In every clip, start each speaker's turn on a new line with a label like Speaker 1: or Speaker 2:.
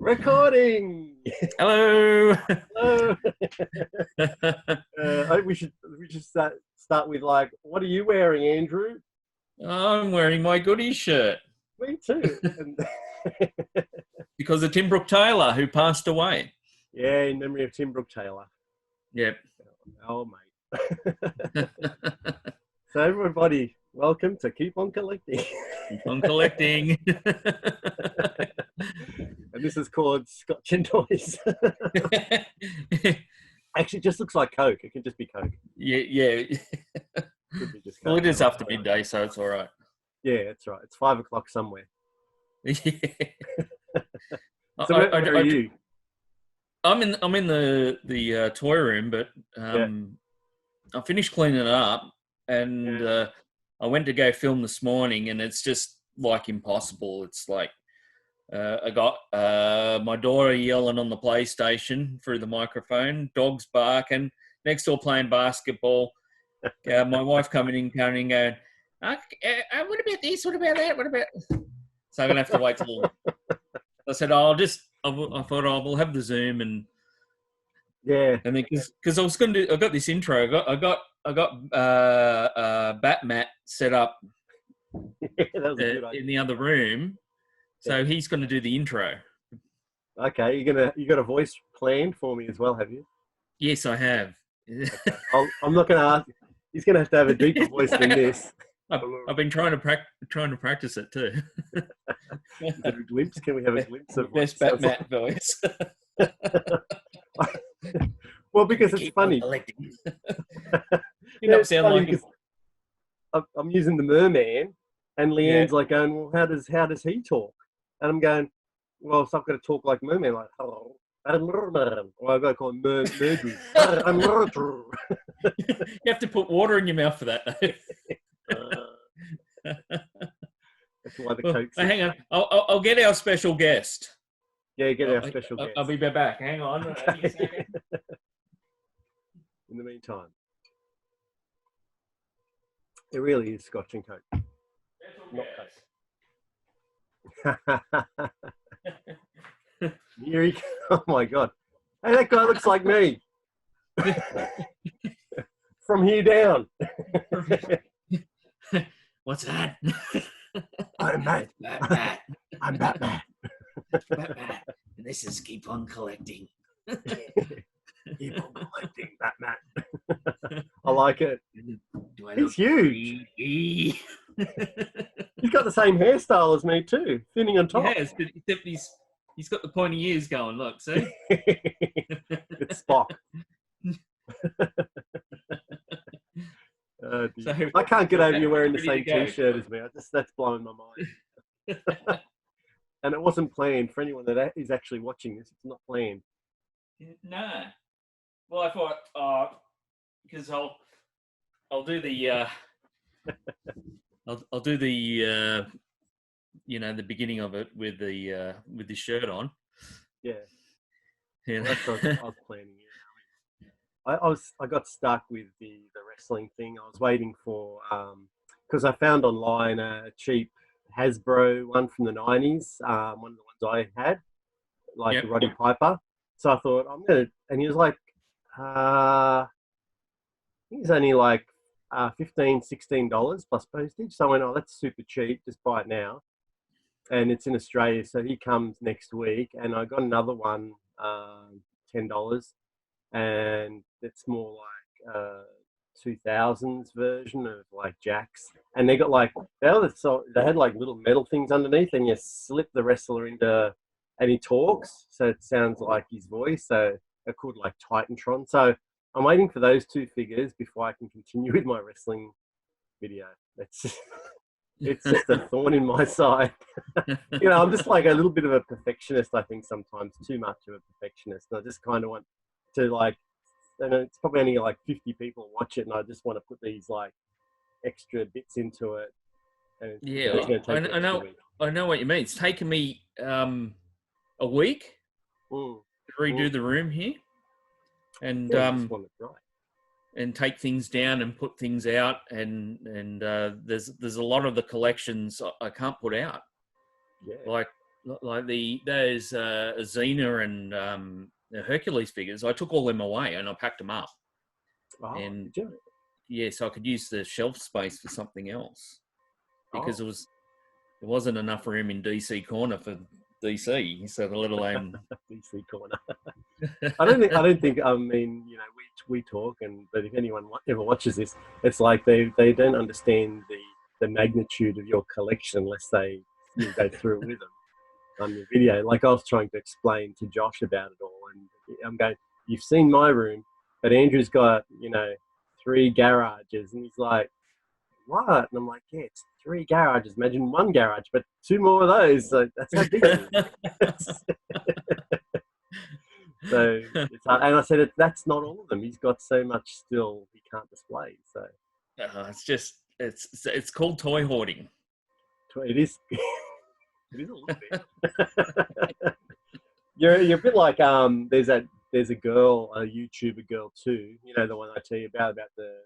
Speaker 1: Recording.
Speaker 2: Hello.
Speaker 1: Hello. I think we should start with like, what are you wearing, Andrew?
Speaker 2: I'm wearing my goodies shirt
Speaker 1: Me too. And
Speaker 2: because of Tim Brooke Taylor, who passed away.
Speaker 1: yeah, in memory of Tim Brooke Taylor.
Speaker 2: Yep.
Speaker 1: Oh, mate. So everybody, welcome to Keep On Collecting.
Speaker 2: Keep on collecting.
Speaker 1: And this is called Scotch and Toys. Actually, it just looks like Coke. It can just be Coke.
Speaker 2: Yeah.
Speaker 1: Could be just Coke.
Speaker 2: Well, it is after midday, so it's all right.
Speaker 1: Yeah, that's right. It's 5 o'clock somewhere.
Speaker 2: Yeah.
Speaker 1: So where are you?
Speaker 2: I'm in the toy room, but I finished cleaning it up, and I went to go film this morning, and it's just like impossible. It's like I got my daughter yelling on the PlayStation through the microphone, dogs barking, next door playing basketball. My wife coming in going, what about this? What about that? What about? So I'm gonna have to wait till. I said, I thought we'll have the Zoom and then because I was going to I got this intro. I got Batmat set up
Speaker 1: That was a good idea.
Speaker 2: in the other room, so he's going to do the intro.
Speaker 1: Okay, you got a voice planned for me as well, have you?
Speaker 2: Yes, I have.
Speaker 1: Okay. I'm not going to ask. He's going to have a deeper voice than this.
Speaker 2: I've been trying to practice it too.
Speaker 1: Is it a glimpse? Can we have a glimpse of
Speaker 2: best Batman voice?
Speaker 1: Well, because it's funny.
Speaker 2: You don't sound like him.
Speaker 1: I'm using the merman, and Leanne's like going, "Well, how does he talk?" And I'm going, "Well, so I've got to talk like merman, like hello." Or I've got to call him Murdu.
Speaker 2: You have to put water in your mouth for that.
Speaker 1: That's why the Coke's
Speaker 2: hang on, I'll get our special guest.
Speaker 1: Yeah, get our special guest.
Speaker 2: I'll be back. Hang on.
Speaker 1: In the meantime, it really is Scotch and Coke. Not Coke. Here he goes. Oh my God. Hey, that guy looks like me. From here down.
Speaker 2: What's that?
Speaker 1: I'm Matt.
Speaker 2: Batman.
Speaker 1: I'm Batman.
Speaker 2: Batman. And this is Keep On Collecting.
Speaker 1: Keep on collecting, Batman. I like it. He's huge. He's got the same hairstyle as me too, thinning on top.
Speaker 2: He has, but except he's got the pointy ears going. Look, see?
Speaker 1: It's Spock. So, I can't get over you wearing the same T-shirt as me. That's blowing my mind. And it wasn't planned. For anyone that is actually watching this, it's not planned.
Speaker 2: No. Well, I thought because I'll do the I'll do the the beginning of it with the shirt on.
Speaker 1: Yeah. Well, that's what I was planning. I got stuck with the wrestling thing. I was waiting for because I found online a cheap Hasbro one from the 90s, one of the ones I had, like the Roddy Piper. So I thought and he was like, I think it's only like $15-$16 plus postage. So I went, oh, that's super cheap. Just buy it now. And it's in Australia, so he comes next week. And I got another one, $10, and it's more like 2000s version of like Jack's. And they got like they had like little metal things underneath, and you slip the wrestler into, and he talks, so it sounds like his voice. So they're called like Titantron. So I'm waiting for those two figures before I can continue with my wrestling video. It's just a thorn in my side. I'm just like a little bit of a perfectionist, I think sometimes, too much of a perfectionist. And I just kind of want to and it's probably only like 50 people watch it, and I just want to put these like extra bits into it. And
Speaker 2: I know what you mean. It's taken me a week to redo the room here, and and take things down and put things out, and there's a lot of the collections I can't put out.
Speaker 1: Yeah.
Speaker 2: Like like those Xena and the Hercules figures. I took all them away and I packed them up.
Speaker 1: Oh,
Speaker 2: And
Speaker 1: did you?
Speaker 2: yeah, so I could use the shelf space for something else because
Speaker 1: Oh.
Speaker 2: there wasn't enough room in DC corner for DC, so let alone
Speaker 1: DC corner. I don't think. I mean, we talk, but if anyone ever watches this, it's like they don't understand the magnitude of your collection unless you go through it with them on the video. Like I was trying to explain to Josh about it all, and I'm going, "You've seen my room, but Andrew's got 3 garages," and he's like, "What?" And I'm like, "Yeah, it's 3 garages. Imagine 1 garage, but 2 more of those. So that's how big it is." So it's hard. And I said, "That's not all of them. He's got so much still he can't display." So
Speaker 2: it's called toy hoarding.
Speaker 1: it is. It is a little bit. You're a bit like there's a girl, a YouTuber girl too. The one I tell you about the.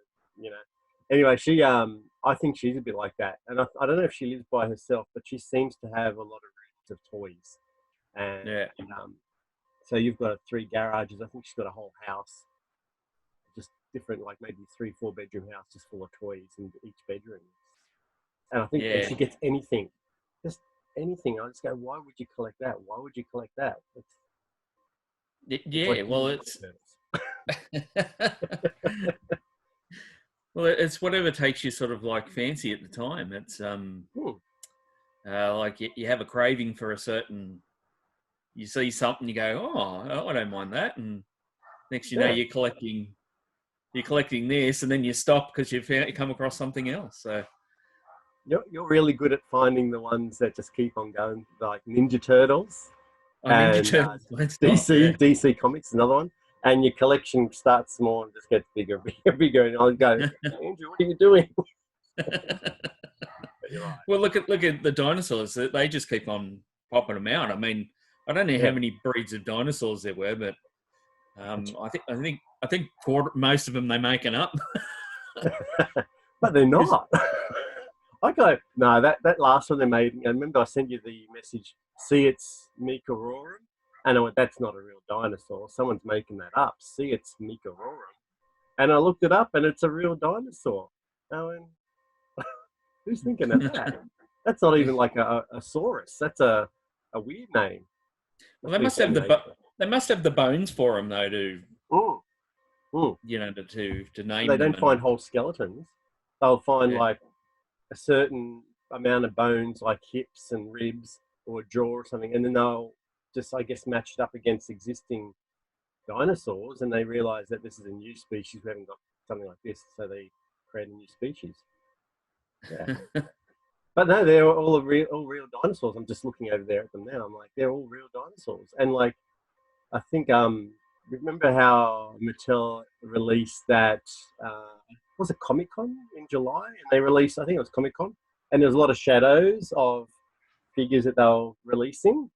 Speaker 1: Anyway, she I think she's a bit like that, and I don't know if she lives by herself, but she seems to have a lot of rooms of toys, and
Speaker 2: Yeah.
Speaker 1: so you've got 3 garages. I think she's got a whole house, just different, like maybe 3-4 bedroom house, just full of toys in each bedroom. And I think if she gets anything, just anything, I just go, "Why would you collect that? Why would you collect that?"
Speaker 2: Well, it's whatever takes you sort of like fancy at the time. It's like you have a craving for a certain. You see something, you go, "Oh, I don't mind that," and next you know you're collecting this, and then you stop because you come across something else. So
Speaker 1: you're really good at finding the ones that just keep on going, like Ninja Turtles.
Speaker 2: Ninja Turtles,
Speaker 1: DC Comics, another one. And your collection starts small and just gets bigger, bigger, bigger. And I'll go, "Andrew, what are you doing?" Right.
Speaker 2: Well, look at the dinosaurs. They just keep on popping them out. I mean, I don't know how many breeds of dinosaurs there were, but I think most of them they're making up.
Speaker 1: But they're not. I go, no, that last one they made. Remember, I sent you the message. See, it's Micororum. And I went, "That's not a real dinosaur. Someone's making that up. See, it's Micororum." And I looked it up, and it's a real dinosaur. I went, who's thinking of that? That's not even like a saurus. That's a weird name.
Speaker 2: Well, they must have the bones for them though to to name.
Speaker 1: They don't find whole skeletons. They'll find like a certain amount of bones, like hips and ribs or a jaw or something, and then they'll just, I guess, match it up against existing dinosaurs, and they realize that this is a new species. We haven't got something like this, so they create a new species. Yeah. But no, they're all real dinosaurs. I'm just looking over there at them now. I'm like, they're all real dinosaurs. And like, I think remember how Mattel released that was it Comic-Con in July, and they released, I think it was Comic-Con, and there's a lot of shadows of figures that they were releasing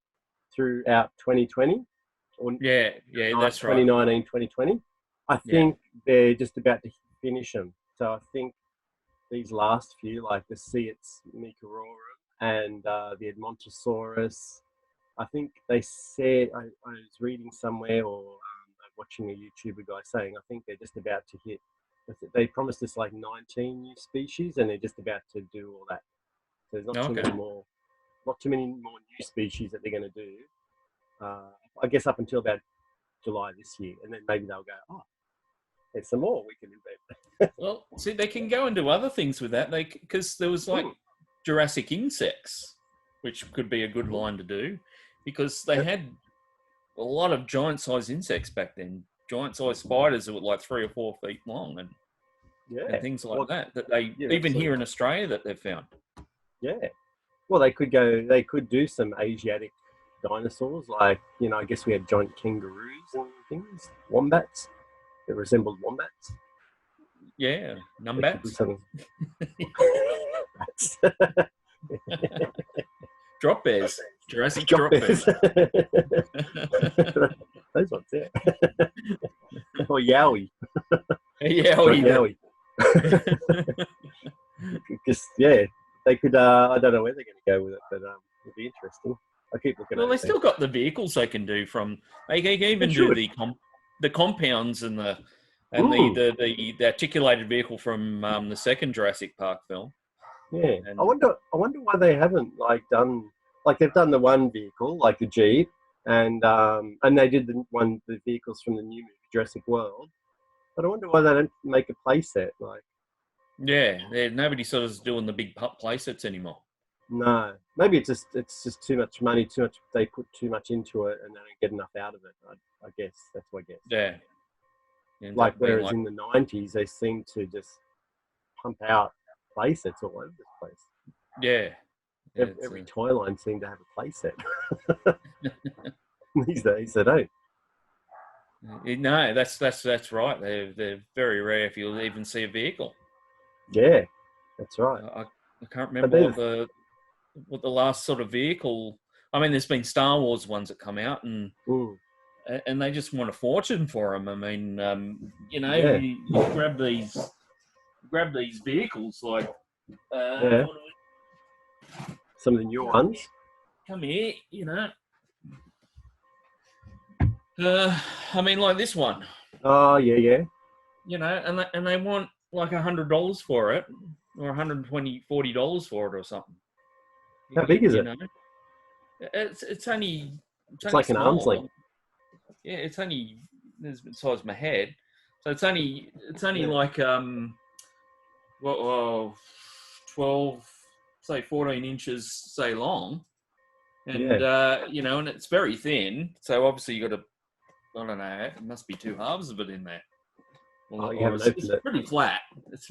Speaker 1: throughout 2020.
Speaker 2: That's right.
Speaker 1: 2019, 2020. I think they're just about to finish them. So I think these last few, like the Seitz Micororum and the Edmontosaurus, I think they said, I was reading somewhere or watching a YouTuber guy saying, I think they're just about to hit, they promised us like 19 new species, and they're just about to do all that. So there's not too many more new species that they're going to do. I guess up until about July this year, and then maybe they'll go, "Oh, there's some more we can invent."
Speaker 2: Well, see, they can go into other things with that. Because there was like Jurassic insects, which could be a good line to do, because they had a lot of giant-sized insects back then. Giant-sized spiders that were like 3 or 4 feet long, and things like that. That they even here in Australia that they've found.
Speaker 1: Yeah. Well, they could do some Asiatic dinosaurs, like, I guess we had giant kangaroos and things, wombats that resembled wombats.
Speaker 2: Yeah, numbats. Drop bears. Jurassic drop bears.
Speaker 1: Those ones, yeah. Or Yowie.
Speaker 2: Yowie.
Speaker 1: Just, they could, I don't know where they're going to go with it, but it'll be interesting. keep looking
Speaker 2: Well,
Speaker 1: at
Speaker 2: they
Speaker 1: it.
Speaker 2: still got the vehicles they can do from. They can even do the compounds and the articulated vehicle from the second Jurassic Park film.
Speaker 1: Yeah,
Speaker 2: And
Speaker 1: I wonder why they haven't they've done the one vehicle like the Jeep, and they did the vehicles from the new movie Jurassic World, but I wonder why they don't make a playset. Like,
Speaker 2: yeah, nobody sort of is doing the big play sets anymore.
Speaker 1: no, maybe it's just too much money, they put too much into it, and they don't get enough out of it. I guess that's what I guess.
Speaker 2: Yeah,
Speaker 1: Like whereas in the '90s they seem to just pump out playsets all over the place.
Speaker 2: Yeah.
Speaker 1: Every toy line seemed to have a playset. These days they don't.
Speaker 2: No, that's right. They're very rare if you'll even see a vehicle.
Speaker 1: Yeah, that's right.
Speaker 2: I can't remember what the last sort of vehicle. I mean, there's been Star Wars ones that come out, and they just want a fortune for them. I mean, you grab these vehicles like
Speaker 1: some of the new ones.
Speaker 2: Come here, I mean, like this one.
Speaker 1: Oh yeah.
Speaker 2: And they want like $100 for it, or $140 for it, or something.
Speaker 1: How big is it?
Speaker 2: It's only
Speaker 1: like
Speaker 2: small.
Speaker 1: An arm's length.
Speaker 2: Yeah, it's only the size of my head, so it's only like 12, say 14 inches, say long, and and it's very thin. So obviously you got to, I don't know, it must be two halves of it in there.
Speaker 1: Well, you haven't opened it.
Speaker 2: Pretty flat.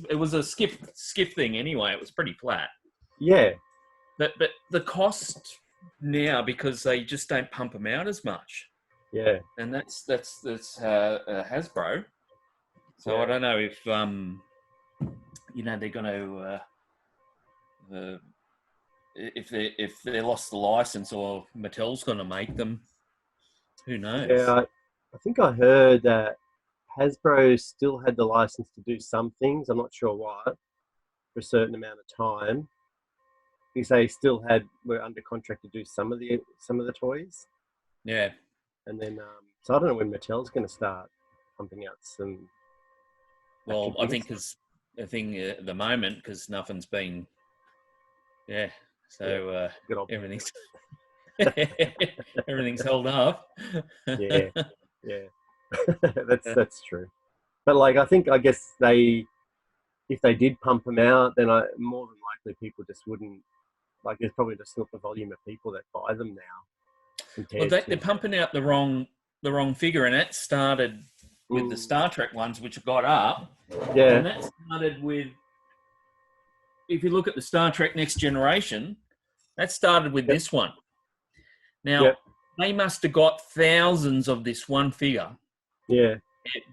Speaker 2: It was a skiff thing anyway. It was pretty flat.
Speaker 1: Yeah.
Speaker 2: But the cost now, because they just don't pump them out as much.
Speaker 1: Yeah.
Speaker 2: And that's Hasbro. So I don't know if they're going to if they lost the license, or Mattel's going to make them. Who knows?
Speaker 1: Yeah, I think I heard that Hasbro still had the license to do some things. I'm not sure what, for a certain amount of time, because they still were under contract to do some of the toys.
Speaker 2: Yeah.
Speaker 1: And then, so I don't know when Mattel's going to start pumping out some.
Speaker 2: Well, I think because at the moment, because nothing's been. Yeah. So everything's everything's held up.
Speaker 1: Yeah. That's true. But I guess if they did pump them out, then more than likely people just wouldn't, there's probably just not the volume of people that buy them now.
Speaker 2: Well, they're pumping out the wrong figure, and that started with the Star Trek ones, which got up.
Speaker 1: Yeah.
Speaker 2: And that started with, if you look at the Star Trek Next Generation, that started with this one. Now, they must have got thousands of this one figure.
Speaker 1: Yeah.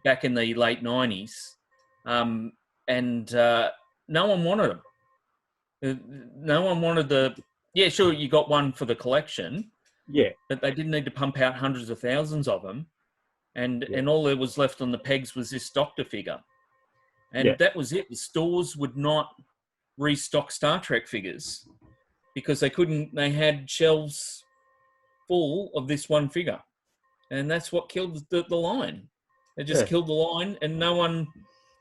Speaker 2: Back in the late 90s. And no one wanted them. No one wanted sure, you got one for the collection.
Speaker 1: Yeah.
Speaker 2: But they didn't need to pump out hundreds of thousands of them. And all there was left on the pegs was this Doctor figure. And that was it. The stores would not restock Star Trek figures because they had shelves full of this one figure. And that's what killed the line. They just killed the line, and no one,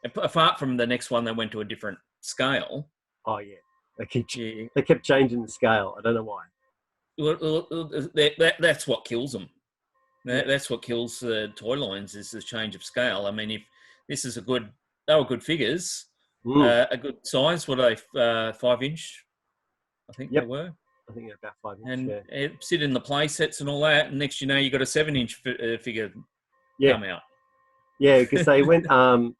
Speaker 2: apart from the next one, they went to a different scale.
Speaker 1: Oh, yeah. They kept changing the scale. I don't know why.
Speaker 2: That's what kills them. That's what kills toy lines, is the change of scale. I mean, if this is they were good figures, a good size. What are they, 5 inch? I think they were.
Speaker 1: I think they're about 5 inch.
Speaker 2: And it sit in the play sets and all that, and next you know, you got a 7 inch figure come out.
Speaker 1: Yeah, because they went.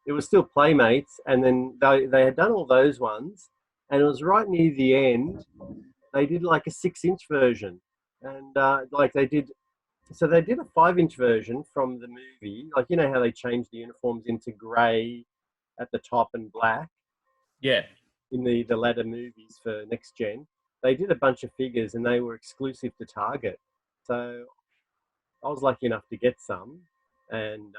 Speaker 1: It was still Playmates, and then they had done all those ones, and it was right near the end. They did like a 6 inch version, and they did. So they did a 5 inch version from the movie, how they changed the uniforms into grey at the top and black.
Speaker 2: Yeah.
Speaker 1: In the latter movies for Next Gen, they did a bunch of figures, and they were exclusive to Target. So I was lucky enough to get some, and.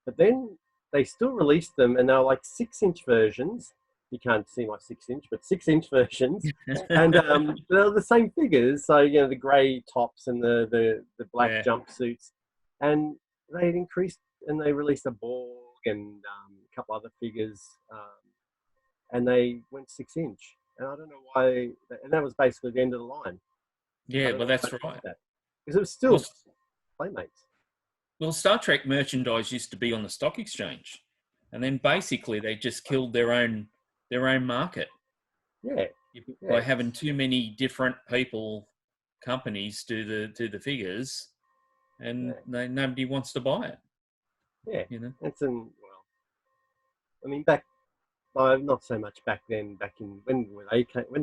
Speaker 1: But then they still released them, and they were like 6 inch versions, You can't see my 6-inch, but 6-inch versions, and they're the same figures. So the grey tops and the black jumpsuits, and they increased and they released a Borg and a couple other figures, and they went 6-inch. And I don't know why, and that was basically the end of the line.
Speaker 2: Yeah, well, that's right.
Speaker 1: Because it was still Playmates.
Speaker 2: Well, Star Trek merchandise used to be on the stock exchange, and then basically they just killed their own market.
Speaker 1: Yeah.
Speaker 2: By having too many different companies do the figures, and nobody wants to buy it.
Speaker 1: Yeah, it's I mean, not so much back then. Back in when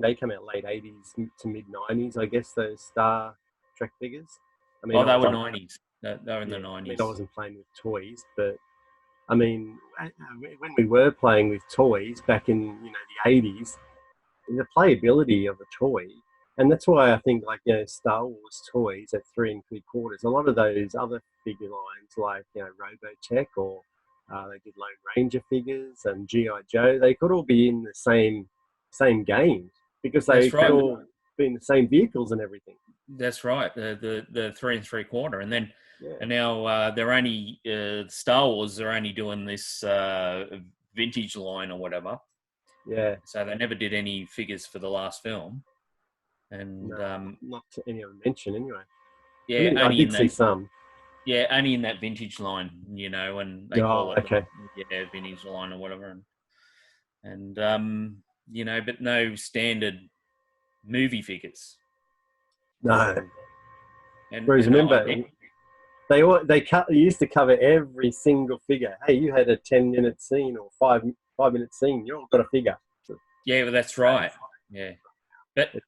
Speaker 1: they came out, late 80s to mid 90s, I guess, those Star Trek figures. I mean,
Speaker 2: they were 90s. They were in the 90s.
Speaker 1: I mean, I wasn't playing with toys, but I mean, when we were playing with toys back in the 80s, the playability of a toy, and that's why I think Star Wars toys at 3 3/4. A lot of those other figure lines like Robotech or they did Lone Ranger figures and GI Joe. They could all be in the same game because they could all be in the same vehicles and everything.
Speaker 2: That's right. The 3 3/4, and then and now they're only Star Wars. They're only doing this vintage line or whatever.
Speaker 1: Yeah.
Speaker 2: So they never did any figures for the last film, and
Speaker 1: not to any other mention anyway.
Speaker 2: Yeah,
Speaker 1: I did see some.
Speaker 2: Yeah, only in that vintage line, and they call it vintage line or whatever, and but no standard movie figures.
Speaker 1: No. Whereas remember, they used to cover every single figure. Hey, you had a 10-minute scene or 5-minute scene. You all got a figure.
Speaker 2: Yeah, well, that's right. Yeah, but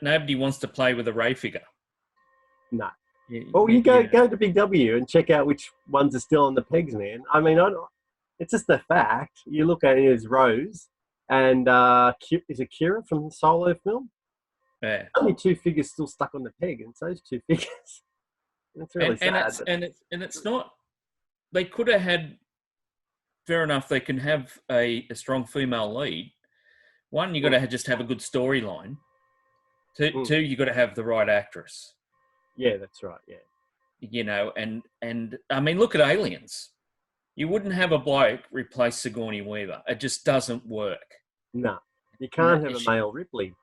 Speaker 2: nobody wants to play with a Ray figure.
Speaker 1: No. Well, you go to Big W and check out which ones are still on the pegs, man. I mean, it's just the fact. You look at it as Rose and is it Kira from the Solo film?
Speaker 2: Yeah.
Speaker 1: Only 2 figures still stuck on the peg, and it's those 2 figures. It's really sad.
Speaker 2: And it's not. They could have had. Fair enough. They can have a strong female lead. One, you got to just have a good storyline. Two, you got to have the right actress.
Speaker 1: Yeah, that's right. Yeah.
Speaker 2: And I mean, look at Aliens. You wouldn't have a bloke replace Sigourney Weaver. It just doesn't work.
Speaker 1: No, you can't have a male Ripley.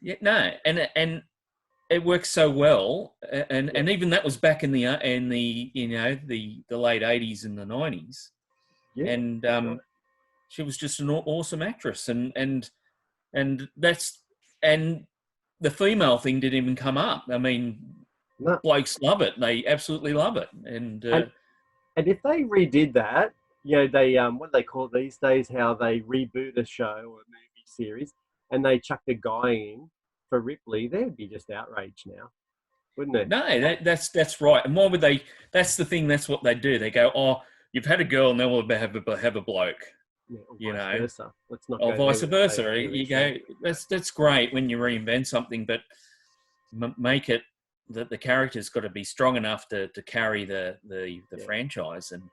Speaker 2: Yeah, no, and it works so well, and even that was back in the late 80s and the 90s. Yeah, and she was just an awesome actress, and the female thing didn't even come up. I mean, blokes love it; they absolutely love it, and
Speaker 1: if they redid that, they what do they call it these days? How they reboot a show or a movie series, and they chuck a guy in for Ripley, they'd be just outraged now, wouldn't it?
Speaker 2: No, that's right. And why would they? That's the thing. That's what they do. They go, "Oh, you've had a girl, and then we'll have a bloke."
Speaker 1: Yeah, vice versa. Let's not.
Speaker 2: Or vice versa. You go. That's great when you reinvent something, but make it that the character's got to be strong enough to carry the franchise and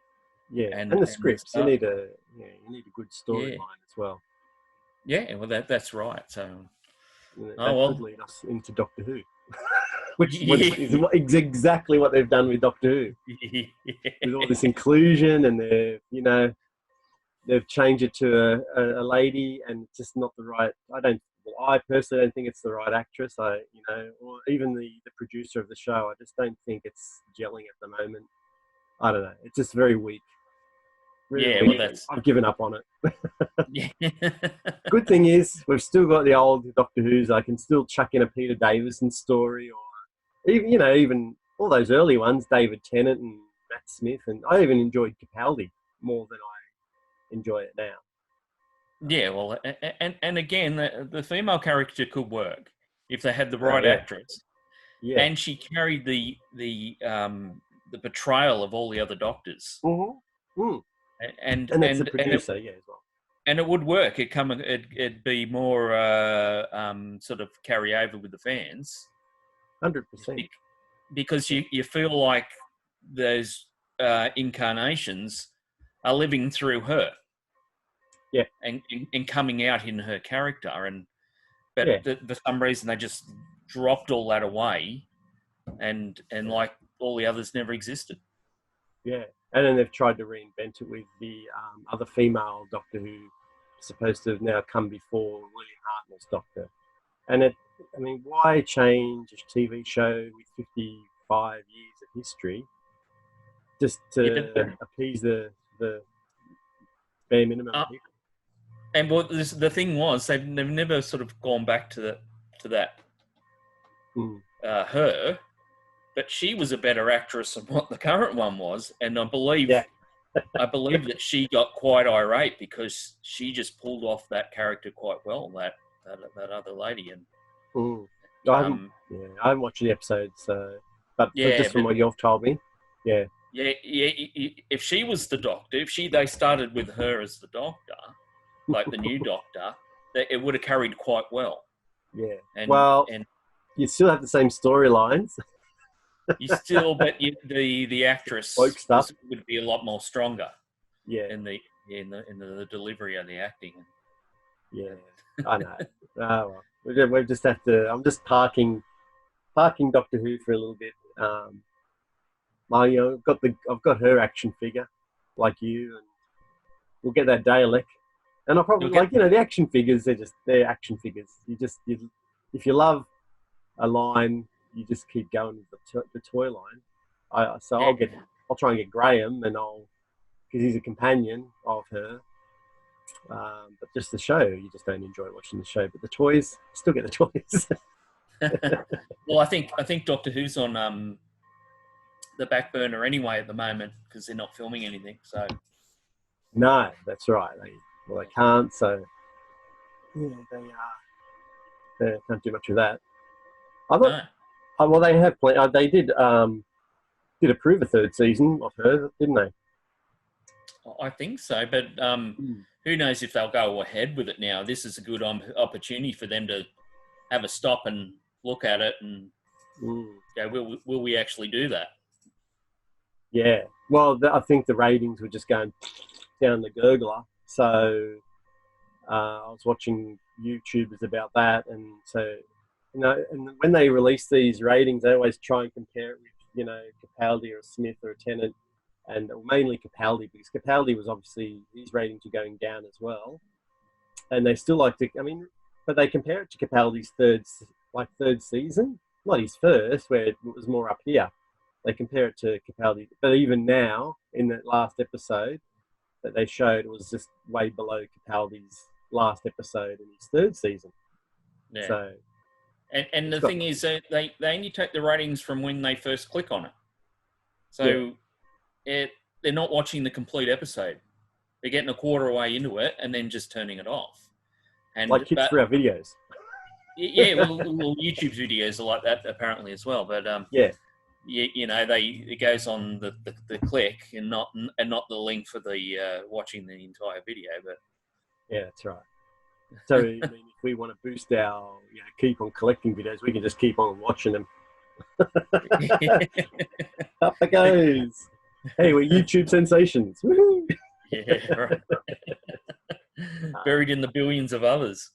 Speaker 1: the scripts. You need a good storyline as well.
Speaker 2: Yeah, well that's right. So
Speaker 1: that could lead us into Doctor Who, which is exactly what they've done with Doctor Who. With all this inclusion, and they've changed it to a lady, and it's just not the right. I personally don't think it's the right actress. Or even the producer of the show. I just don't think it's gelling at the moment. I don't know. It's just very weak. Really weak. I've given up on it. Good thing is we've still got the old Doctor Who's. I can still chuck in a Peter Davison story, or even all those early ones, David Tennant and Matt Smith, and I even enjoyed Capaldi more than I enjoy it now.
Speaker 2: Yeah, well, and again, the female character could work if they had the right actress. Yeah, and she carried the portrayal of all the other Doctors.
Speaker 1: Mm-hmm. Mm. And that's the producer, as well.
Speaker 2: And it would work. It'd be more sort of carry over with the fans.
Speaker 1: 100%.
Speaker 2: Because you feel like those incarnations are living through her.
Speaker 1: Yeah.
Speaker 2: and coming out in her character, but
Speaker 1: Yeah.
Speaker 2: for some reason they just dropped all that away, and like all the others never existed.
Speaker 1: Yeah, and then they've tried to reinvent it with the other female Doctor Who, supposed to have now come before William Hartnell's Doctor. And I mean, why change a TV show with 55 years of history just to appease the bare minimum people?
Speaker 2: And the thing was, they've never sort of gone back to that her, but she was a better actress than what the current one was, and I believe that she got quite irate because she just pulled off that character quite well. That other lady, and
Speaker 1: I haven't watched the episodes, but from what you've told me,
Speaker 2: yeah. If she was the Doctor, they started with her as the Doctor, like the new Doctor, it would have carried quite well.
Speaker 1: Yeah. And you still have the same storylines.
Speaker 2: You still, but the actress would be a lot more stronger.
Speaker 1: Yeah.
Speaker 2: In the delivery of the acting.
Speaker 1: Yeah, I know. Oh, well, we just have to. I'm just parking Doctor Who for a little bit. I've got her action figure, like you, and we'll get that Dalek. And I'll probably the action figures. They're action figures. If you love a line, you just keep going with the toy line. I'll try and get Graham, and because he's a companion of her. But just the show, you just don't enjoy watching the show. But the toys, still get the toys.
Speaker 2: Well, I think Doctor Who's on the back burner anyway at the moment because they're not filming anything. So
Speaker 1: no, that's right. They can't. So yeah, they can't do much of that. Well, they have plenty. They did approve a third season of her, didn't they?
Speaker 2: I think so, but who knows if they'll go ahead with it now. This is a good opportunity for them to have a stop and look at it and go, will we actually do that?
Speaker 1: Yeah. Well, I think the ratings were just going down the gurgler. So I was watching YouTubers about that. And so, and when they release these ratings, they always try and compare it with, Capaldi or Smith or a Tennant. And mainly Capaldi, because Capaldi was obviously, his ratings were going down as well. And they still like to, but they compare it to Capaldi's third season, not his first, where it was more up here. They compare it to Capaldi. But even now, in that last episode that they showed, it was just way below Capaldi's last episode in his third season.
Speaker 2: Yeah.
Speaker 1: So,
Speaker 2: and the thing is, they only take the ratings from when they first click on it. So they're not watching the complete episode. They're getting a quarter way into it and then just turning it off. And
Speaker 1: like kids for our videos.
Speaker 2: Yeah, well, YouTube's videos are like that apparently as well. But it goes on the click and not the link for the watching the entire video. But
Speaker 1: yeah, that's right. So if we want to boost our keep on collecting videos, we can just keep on watching them. Up it goes. Hey, we're YouTube sensations. Woo-hoo!
Speaker 2: Yeah, right. Buried in the billions of others.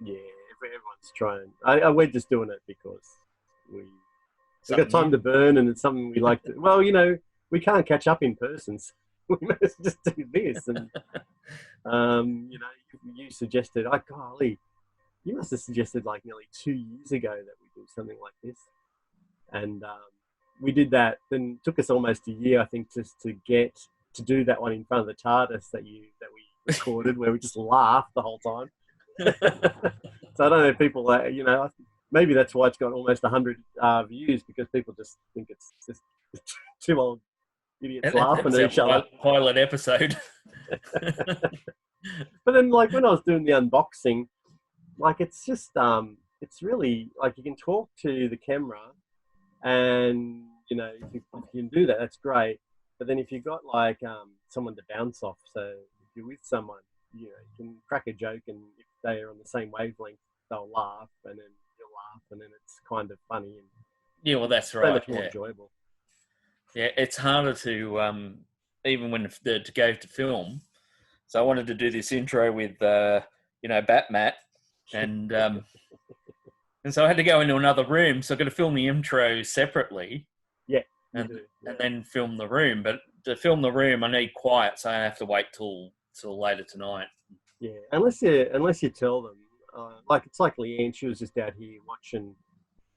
Speaker 1: Yeah, everyone's trying. We're just doing it because we've got time to burn, and it's something we like to. Well, we can't catch up in person, so we must just do this. And you suggested, golly, you must have suggested like nearly 2 years ago that we do something like this, and we did that. Then it took us almost a year, I think, just to get to do that one in front of the TARDIS that we recorded, where we just laughed the whole time. So I don't know if people, maybe that's why it's got almost 100 views, because people just think it's just two old idiots laughing at each other.
Speaker 2: Pilot episode.
Speaker 1: But then, like when I was doing the unboxing, like it's just it's really like you can talk to the camera, and if you can do that, that's great. But then if you've got like someone to bounce off, so if you're with someone, you can crack a joke, and if they are on the same wavelength, they'll laugh, and then you'll laugh, and then it's kind of funny. And
Speaker 2: yeah, well, that's right.
Speaker 1: So much more enjoyable.
Speaker 2: Yeah, it's harder to even when to go to film. So I wanted to do this intro with, Batmat, and so I had to go into another room. So I got to film the intro separately,
Speaker 1: Yeah,
Speaker 2: and then film the room. But to film the room, I need quiet, so I have to wait till later tonight.
Speaker 1: Yeah, unless you tell them, it's like Leanne. She was just out here watching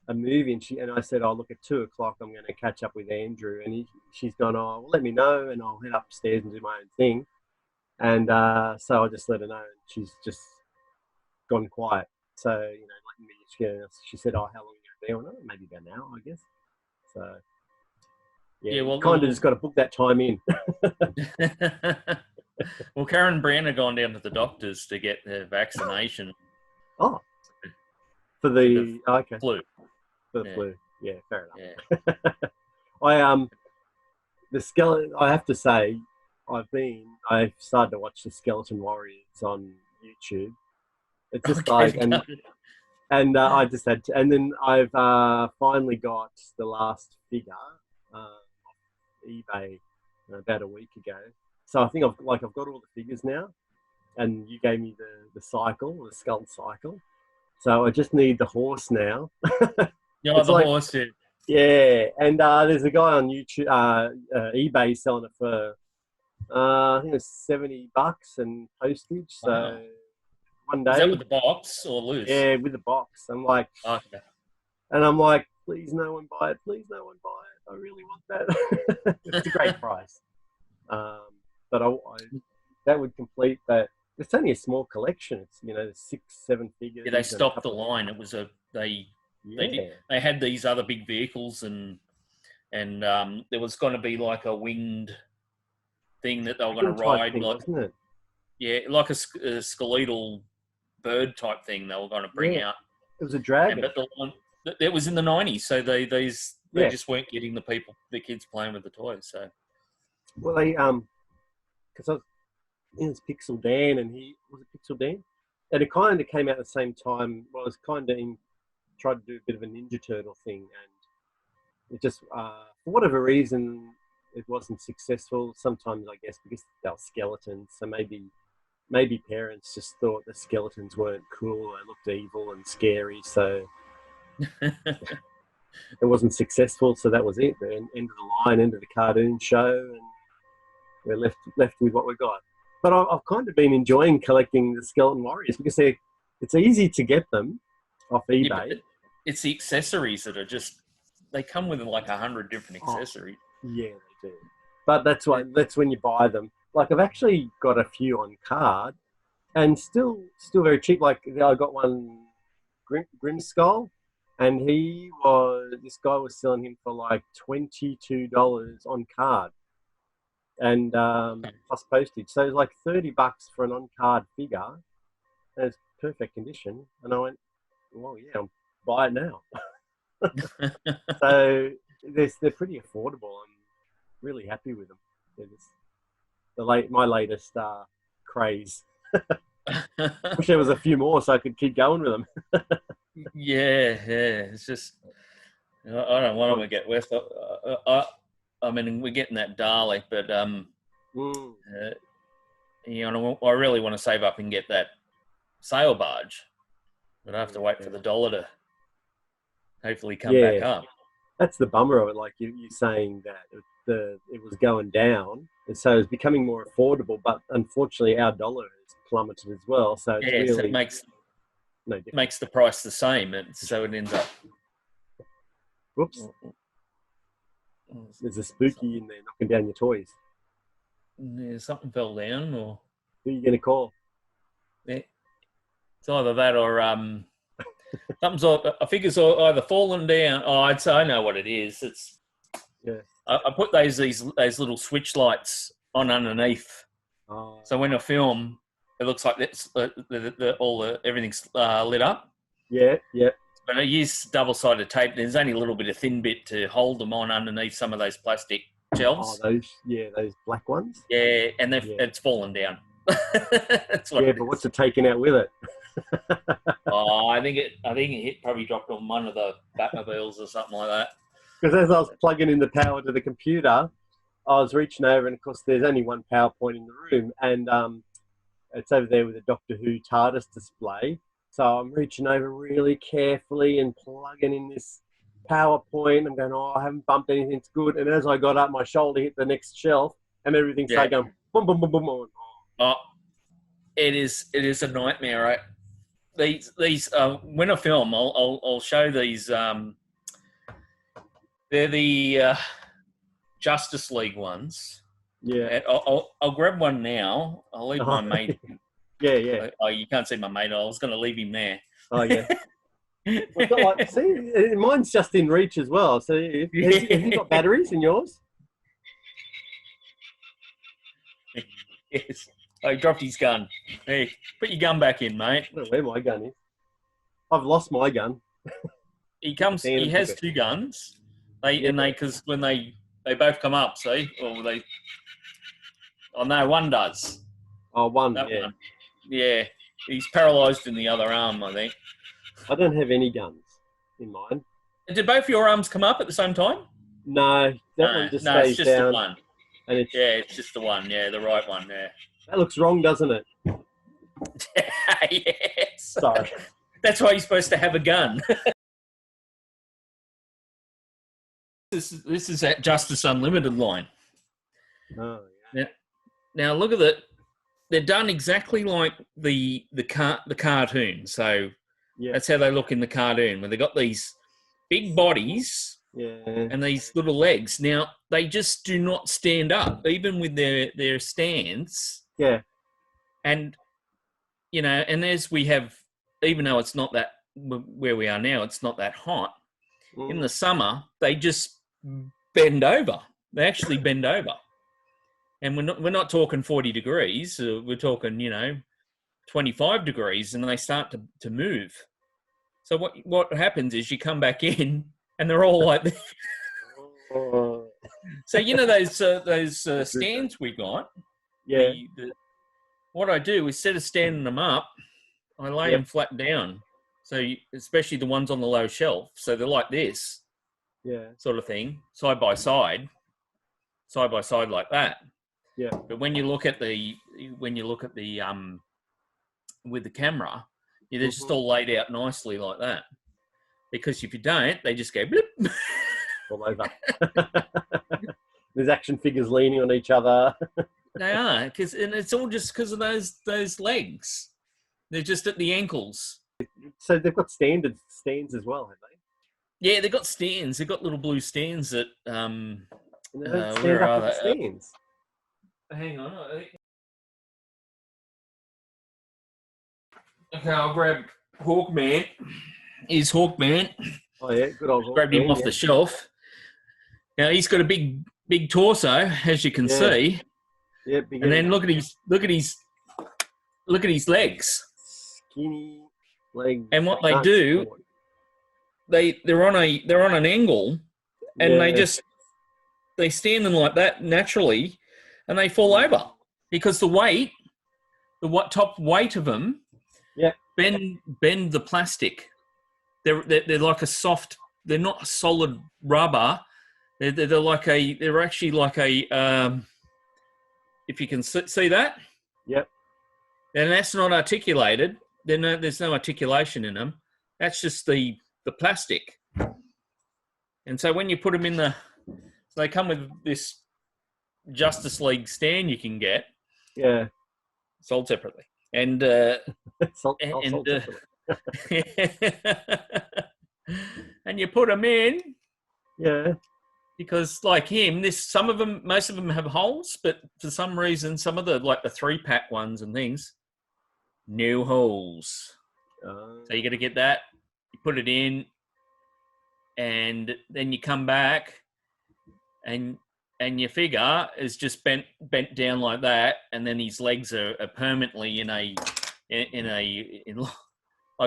Speaker 1: a movie, and I said, "Oh, look, at 2:00, I'm going to catch up with Andrew," and she's gone, "Oh, well, let me know, and I'll head upstairs and do my own thing." And so I just let her know, and she's just gone quiet. So letting me. She said, "Oh, how long are you going to be on it? Maybe about an hour, I guess." So yeah, well, kind of just got to book that time in.
Speaker 2: Well, Karen and Brian have gone down to the doctors to get their vaccination.
Speaker 1: Oh, for the
Speaker 2: flu.
Speaker 1: For the flu, yeah, fair enough. Yeah. The skeleton. I have to say, I've started to watch the Skeleton Warriors on YouTube. It's just I just had to, and then I've finally got the last figure off eBay about a week ago. So I think I've got all the figures now, and you gave me the skeleton cycle. So I just need the horse now.
Speaker 2: Horse. Yeah.
Speaker 1: Yeah, and there's a guy on YouTube, eBay selling it for I think it's $70 and postage. So one day.
Speaker 2: Is that with the box or loose?
Speaker 1: Yeah, with the box. I'm like, okay. And I'm like, please no one buy it. Please no one buy it. I really want that. It's a great price. But that would complete that. It's only a small collection. It's 6-7 figures.
Speaker 2: Yeah, they stopped the line. It was they had these other big vehicles, and there was going to be like a winged thing that they were going to ride,
Speaker 1: wasn't it?
Speaker 2: Yeah, like a skeletal bird type thing they were going to bring out.
Speaker 1: It was a dragon.
Speaker 2: But it was in the 90s, so they just weren't getting the kids playing with the toys. So,
Speaker 1: well, because it's Pixel Dan, and was it Pixel Dan? And it kind of came out at the same time. Well, I was kind of tried to do a bit of a Ninja Turtle thing, and it just for whatever reason it wasn't successful. Sometimes I guess because they were skeletons, so maybe parents just thought the skeletons weren't cool. They looked evil and scary, so it wasn't successful. So that was it. The end of the line, end of the cartoon show, and we're left with what we got. But I've kind of been enjoying collecting the Skeleton Warriors because it's easy to get them off eBay.
Speaker 2: Yeah, it's the accessories that are they come with like 100 different accessories.
Speaker 1: Yeah, they do. But that's when you buy them. Like I've actually got a few on card, and still very cheap. Like I got one Grimskull, and this guy was selling him for like $22 on card, and plus postage. So it was like $30 for an on card figure, and it's perfect condition. And I went, well, yeah, I'll buy it now. So they're pretty affordable. I'm really happy with them. They're just my latest craze. Wish there was a few more so I could keep going with them.
Speaker 2: Yeah. It's just I don't want them to get west. I mean, we're getting that Dalek, but I really want to save up and get that sail barge, but I have to wait for the dollar to hopefully come back up.
Speaker 1: That's the bummer of it. Like you're saying that it was going down, and so it's becoming more affordable. But unfortunately, our dollar has plummeted as well. So it's
Speaker 2: so it makes the price the same, and so it ends up.
Speaker 1: Whoops! There's a spooky in there knocking down your toys.
Speaker 2: Yeah, something fell down, or
Speaker 1: who are you going to call?
Speaker 2: Yeah. It's either that or something's. I figure it's either fallen down. Oh, I'd say I know what it is. It's.
Speaker 1: Yeah.
Speaker 2: I put those little switch lights on underneath, so when I film, it looks like it's everything's lit up.
Speaker 1: Yeah.
Speaker 2: But I use double-sided tape. There's only a little bit of thin bit to hold them on underneath some of those plastic shelves.
Speaker 1: Oh, those black ones.
Speaker 2: Yeah, and it's fallen down. That's
Speaker 1: what but what's it taken out with it?
Speaker 2: I think it probably dropped on one of the Batmobiles or something like that.
Speaker 1: Because as I was plugging in the power to the computer, I was reaching over, and of course there's only one power point in the room, and it's over there with the Doctor Who TARDIS display. So I'm reaching over really carefully and plugging in this PowerPoint. I'm going, oh, I haven't bumped anything. It's good. And as I got up, my shoulder hit the next shelf, and everything started going boom, boom, boom, boom, boom.
Speaker 2: Oh, it is a nightmare, right? These when I film, I'll show these. They're the Justice League ones.
Speaker 1: Yeah.
Speaker 2: I'll grab one now. I'll leave my mate.
Speaker 1: Yeah.
Speaker 2: Oh, you can't see my mate. I was going to leave him there.
Speaker 1: Oh, yeah. See, mine's just in reach as well. So have you got batteries in yours?
Speaker 2: Yes. Oh, he dropped his gun. Hey, put your gun back in, mate.
Speaker 1: I don't know where my gun is. I've lost my gun.
Speaker 2: He has two guns. Because when they both come up, see, or they. Oh no, one does.
Speaker 1: Oh, one.
Speaker 2: That one. Yeah, he's paralysed in the other arm, I think.
Speaker 1: I don't have any guns in mine.
Speaker 2: Did both your arms come up at the same time?
Speaker 1: No, that one just stays
Speaker 2: it's just
Speaker 1: down.
Speaker 2: The one.
Speaker 1: And
Speaker 2: it's just the one. Yeah, the right one. Yeah.
Speaker 1: That looks wrong, doesn't it?
Speaker 2: Yes.
Speaker 1: Sorry.
Speaker 2: That's why you're supposed to have a gun. This is that Justice Unlimited line.
Speaker 1: Oh, yeah.
Speaker 2: Now look at it. They're done exactly like the cartoon. So that's how they look in the cartoon, where they got these big bodies and these little legs. Now they just do not stand up, even with their stands.
Speaker 1: Yeah.
Speaker 2: And and as we have, even though it's not that where we are now, it's not that hot. In the summer, they just bend over. They actually bend over. And we're not talking 40 degrees. We're talking, 25 degrees, and they start to move. So what happens is you come back in, and they're all like this. So those stands we got.
Speaker 1: Yeah.
Speaker 2: What I do is, instead of standing them up, I lay them flat down. So especially the ones on the low shelf, so they're like this.
Speaker 1: Yeah.
Speaker 2: Sort of thing, side by side like that.
Speaker 1: Yeah.
Speaker 2: But when you look at the with the camera, they're just all laid out nicely like that. Because if you don't, they just go blip.
Speaker 1: All over. There's action figures leaning on each other.
Speaker 2: They are, and it's all just because of those legs. They're just at the ankles.
Speaker 1: So they've got stands as well, have they?
Speaker 2: Yeah, they've got stands. They've got little blue stands that
Speaker 1: where are they? Stands.
Speaker 2: Hang on. Okay, I'll grab Hawkman. Here's Hawkman.
Speaker 1: Oh yeah, good old Hawkman.
Speaker 2: Grabbed him off the shelf. Now he's got a big torso, as you can see.
Speaker 1: Yeah,
Speaker 2: and then look at his legs.
Speaker 1: Skinny legs.
Speaker 2: And what they do, they're on an angle, and they stand in like that naturally, and they fall over because the top weight of them, bend the plastic. They're like a soft. They're not solid rubber. They're actually like a. If you can see that.
Speaker 1: Yep.
Speaker 2: And that's not articulated. There's no articulation in them. That's just the plastic. And so when you put them they come with this Justice League stand you can get.
Speaker 1: Yeah.
Speaker 2: Sold separately. And
Speaker 1: sold separately.
Speaker 2: And you put them in.
Speaker 1: Yeah.
Speaker 2: Because like him, most of them have holes, but for some reason, some of the 3-pack ones and things, no holes. So you got to get that. You put it in, and then you come back, and your figure is just bent down like that, and then his legs are permanently in like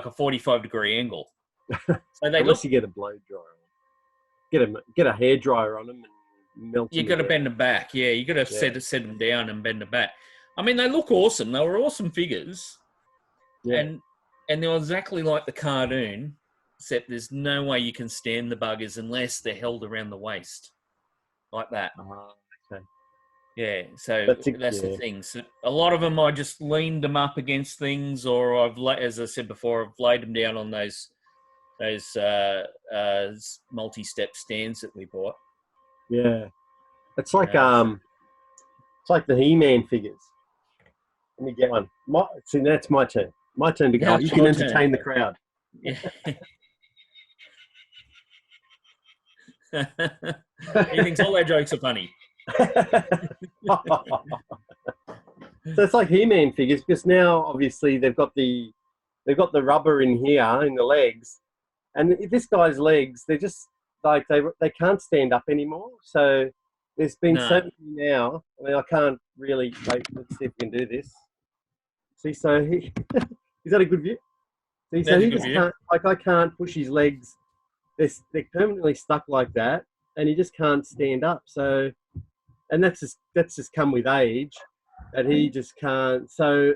Speaker 2: a 45-degree angle. So
Speaker 1: Unless you get a blow dryer. Get a hair dryer on them and melt them.
Speaker 2: You got to bend them back. Yeah, you got to set them down and bend them back. I mean, they look awesome. They were awesome figures. Yeah. And they're exactly like the cartoon, except there's no way you can stand the buggers unless they're held around the waist like that.
Speaker 1: Okay.
Speaker 2: Yeah, so
Speaker 1: That's
Speaker 2: that's the
Speaker 1: yeah,
Speaker 2: thing. So a lot of them, I just leaned them up against things, or as I said before, I've laid them down on those multi-step stands that we bought.
Speaker 1: yeah. It's
Speaker 2: You
Speaker 1: like
Speaker 2: know, so,
Speaker 1: it's like the He-Man figures. Let me get one. See, that's my turn. My turn to go.
Speaker 2: now
Speaker 1: You
Speaker 2: it's
Speaker 1: can
Speaker 2: your turn.
Speaker 1: entertain the crowd.
Speaker 2: Yeah. He thinks all our jokes are funny.
Speaker 1: So it's like He-Man figures because now obviously they've got the rubber in here in the legs, and this guy's legs they're just like they can't stand up anymore. So there's been so
Speaker 2: No,
Speaker 1: many now. I mean, I can't really wait. Let's see if we can do this. See, so he is that a good view? See, so
Speaker 2: there's a
Speaker 1: he
Speaker 2: good
Speaker 1: just
Speaker 2: view.
Speaker 1: can't like I can't push his legs. They're permanently stuck like that, and he just can't stand up. So and that's just come with age, and he just can't. So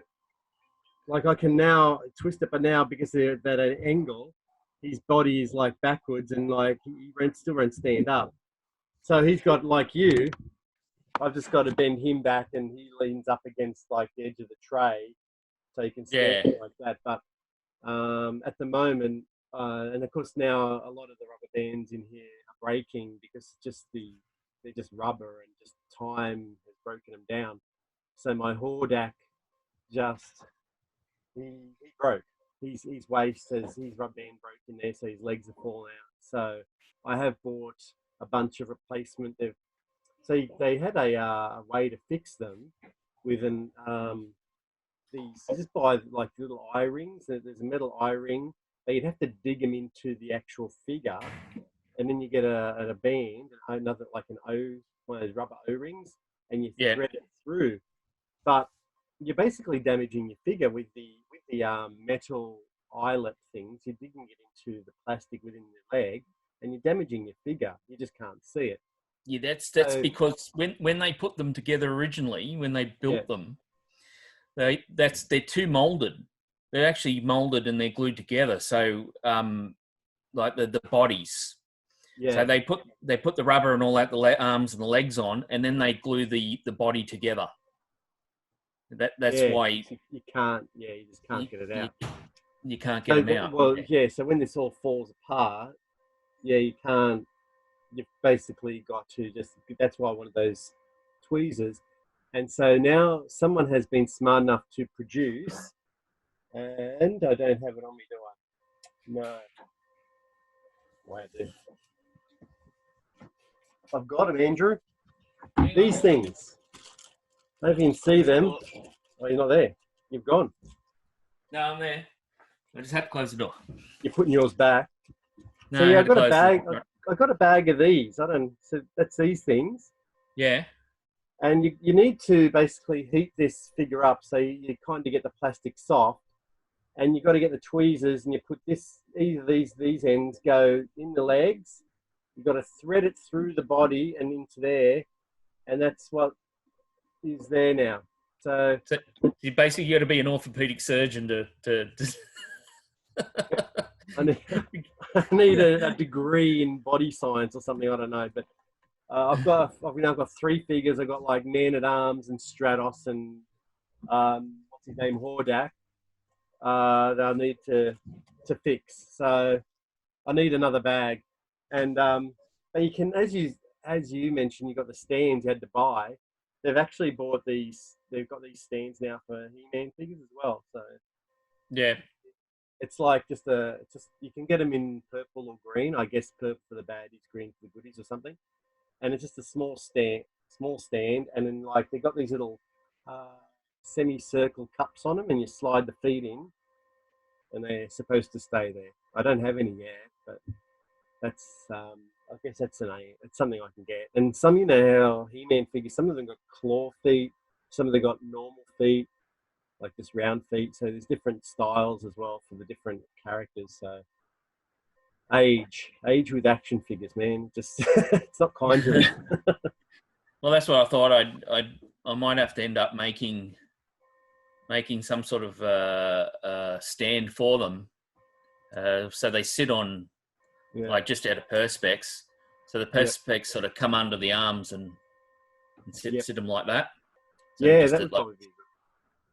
Speaker 1: like I can now twist it, but now because they're at an angle, his body is like backwards, and like still won't stand up. So he's got like you. I've just got to bend him back, and he leans up against like the edge of the tray, so he can stand
Speaker 2: Yeah,
Speaker 1: like that. But at the moment, and of course now a lot of the rubber bands in here are breaking because they're just rubber and just time has broken them down. So my Hordak just he broke. His waist has his rubber band broke in there, so his legs have fallen out. So I have bought a bunch of replacement. They had a way to fix them with these. You just buy like little eye rings. There's a metal eye ring. You'd have to dig them into the actual figure, and then you get a band, another like one of those rubber O rings, and you
Speaker 2: yeah.
Speaker 1: thread it through. But you're basically damaging your figure with the metal eyelet things. You're digging it into the plastic within the leg, and you're damaging your figure. You just can't see it.
Speaker 2: Yeah, that's
Speaker 1: So
Speaker 2: because when they put them together originally, when they
Speaker 1: yeah,
Speaker 2: built them, they're too molded. They're actually molded and they're glued together. So like the bodies. So
Speaker 1: yeah,
Speaker 2: they put the rubber and all that, the arms and the legs on, and then they glue the body together. That's
Speaker 1: yeah.
Speaker 2: why
Speaker 1: You can't. Yeah, you just
Speaker 2: you,
Speaker 1: can't get it
Speaker 2: you,
Speaker 1: out.
Speaker 2: you can't get
Speaker 1: So
Speaker 2: them out.
Speaker 1: well,
Speaker 2: Yeah.
Speaker 1: yeah. So when this all falls apart, yeah, you can't. You've basically got to just. That's why one of those tweezers. And so now someone has been smart enough to produce, and I don't have it on me, do I? No. Wait, I've got them, Andrew. These things. I don't know if you can see them. Oh, you're not there. You've gone.
Speaker 2: No, I'm there. I just had to close the door.
Speaker 1: You're putting yours back.
Speaker 2: No,
Speaker 1: So
Speaker 2: I
Speaker 1: yeah,
Speaker 2: had
Speaker 1: I've
Speaker 2: to
Speaker 1: got a
Speaker 2: close the
Speaker 1: bag.
Speaker 2: door.
Speaker 1: I've got a bag of these. So that's these things.
Speaker 2: Yeah.
Speaker 1: And you need to basically heat this figure up so you kind of get the plastic soft. And you've got to get the tweezers and you put either these ends go in the legs. You've got to thread it through the body and into there. And that's what is there now. So
Speaker 2: you basically got to be an orthopedic surgeon to
Speaker 1: I need a degree in body science or something. I don't know, but I've now got three figures. I've got like Man at Arms and Stratos and what's his name, Hordak. That I need to fix. So I need another bag, and but you can, as you mentioned, you got the stands you had to buy. They've actually bought these. They've got these stands now for He-Man figures as well. So
Speaker 2: yeah.
Speaker 1: it's like just you can get them in purple or green. I guess purple for the baddies, green for the goodies or something. And it's just a small stand, and then like they got these little semicircle cups on them, and you slide the feet in, and they're supposed to stay there. I don't have any yet, but that's I guess it's something I can get. And some, you know how He-Man figures, some of them got claw feet, some of them got normal feet, like just round feet. So there's different styles as well for the different characters. So age with action figures, man, just it's not kind to them.
Speaker 2: Well, that's what I thought. I might have to end up making some sort of stand for them, so they sit on like just out of perspex. So the
Speaker 1: Yeah.
Speaker 2: perspex sort of come under the arms and sit them like that. So
Speaker 1: Yeah,
Speaker 2: just
Speaker 1: that would probably be good.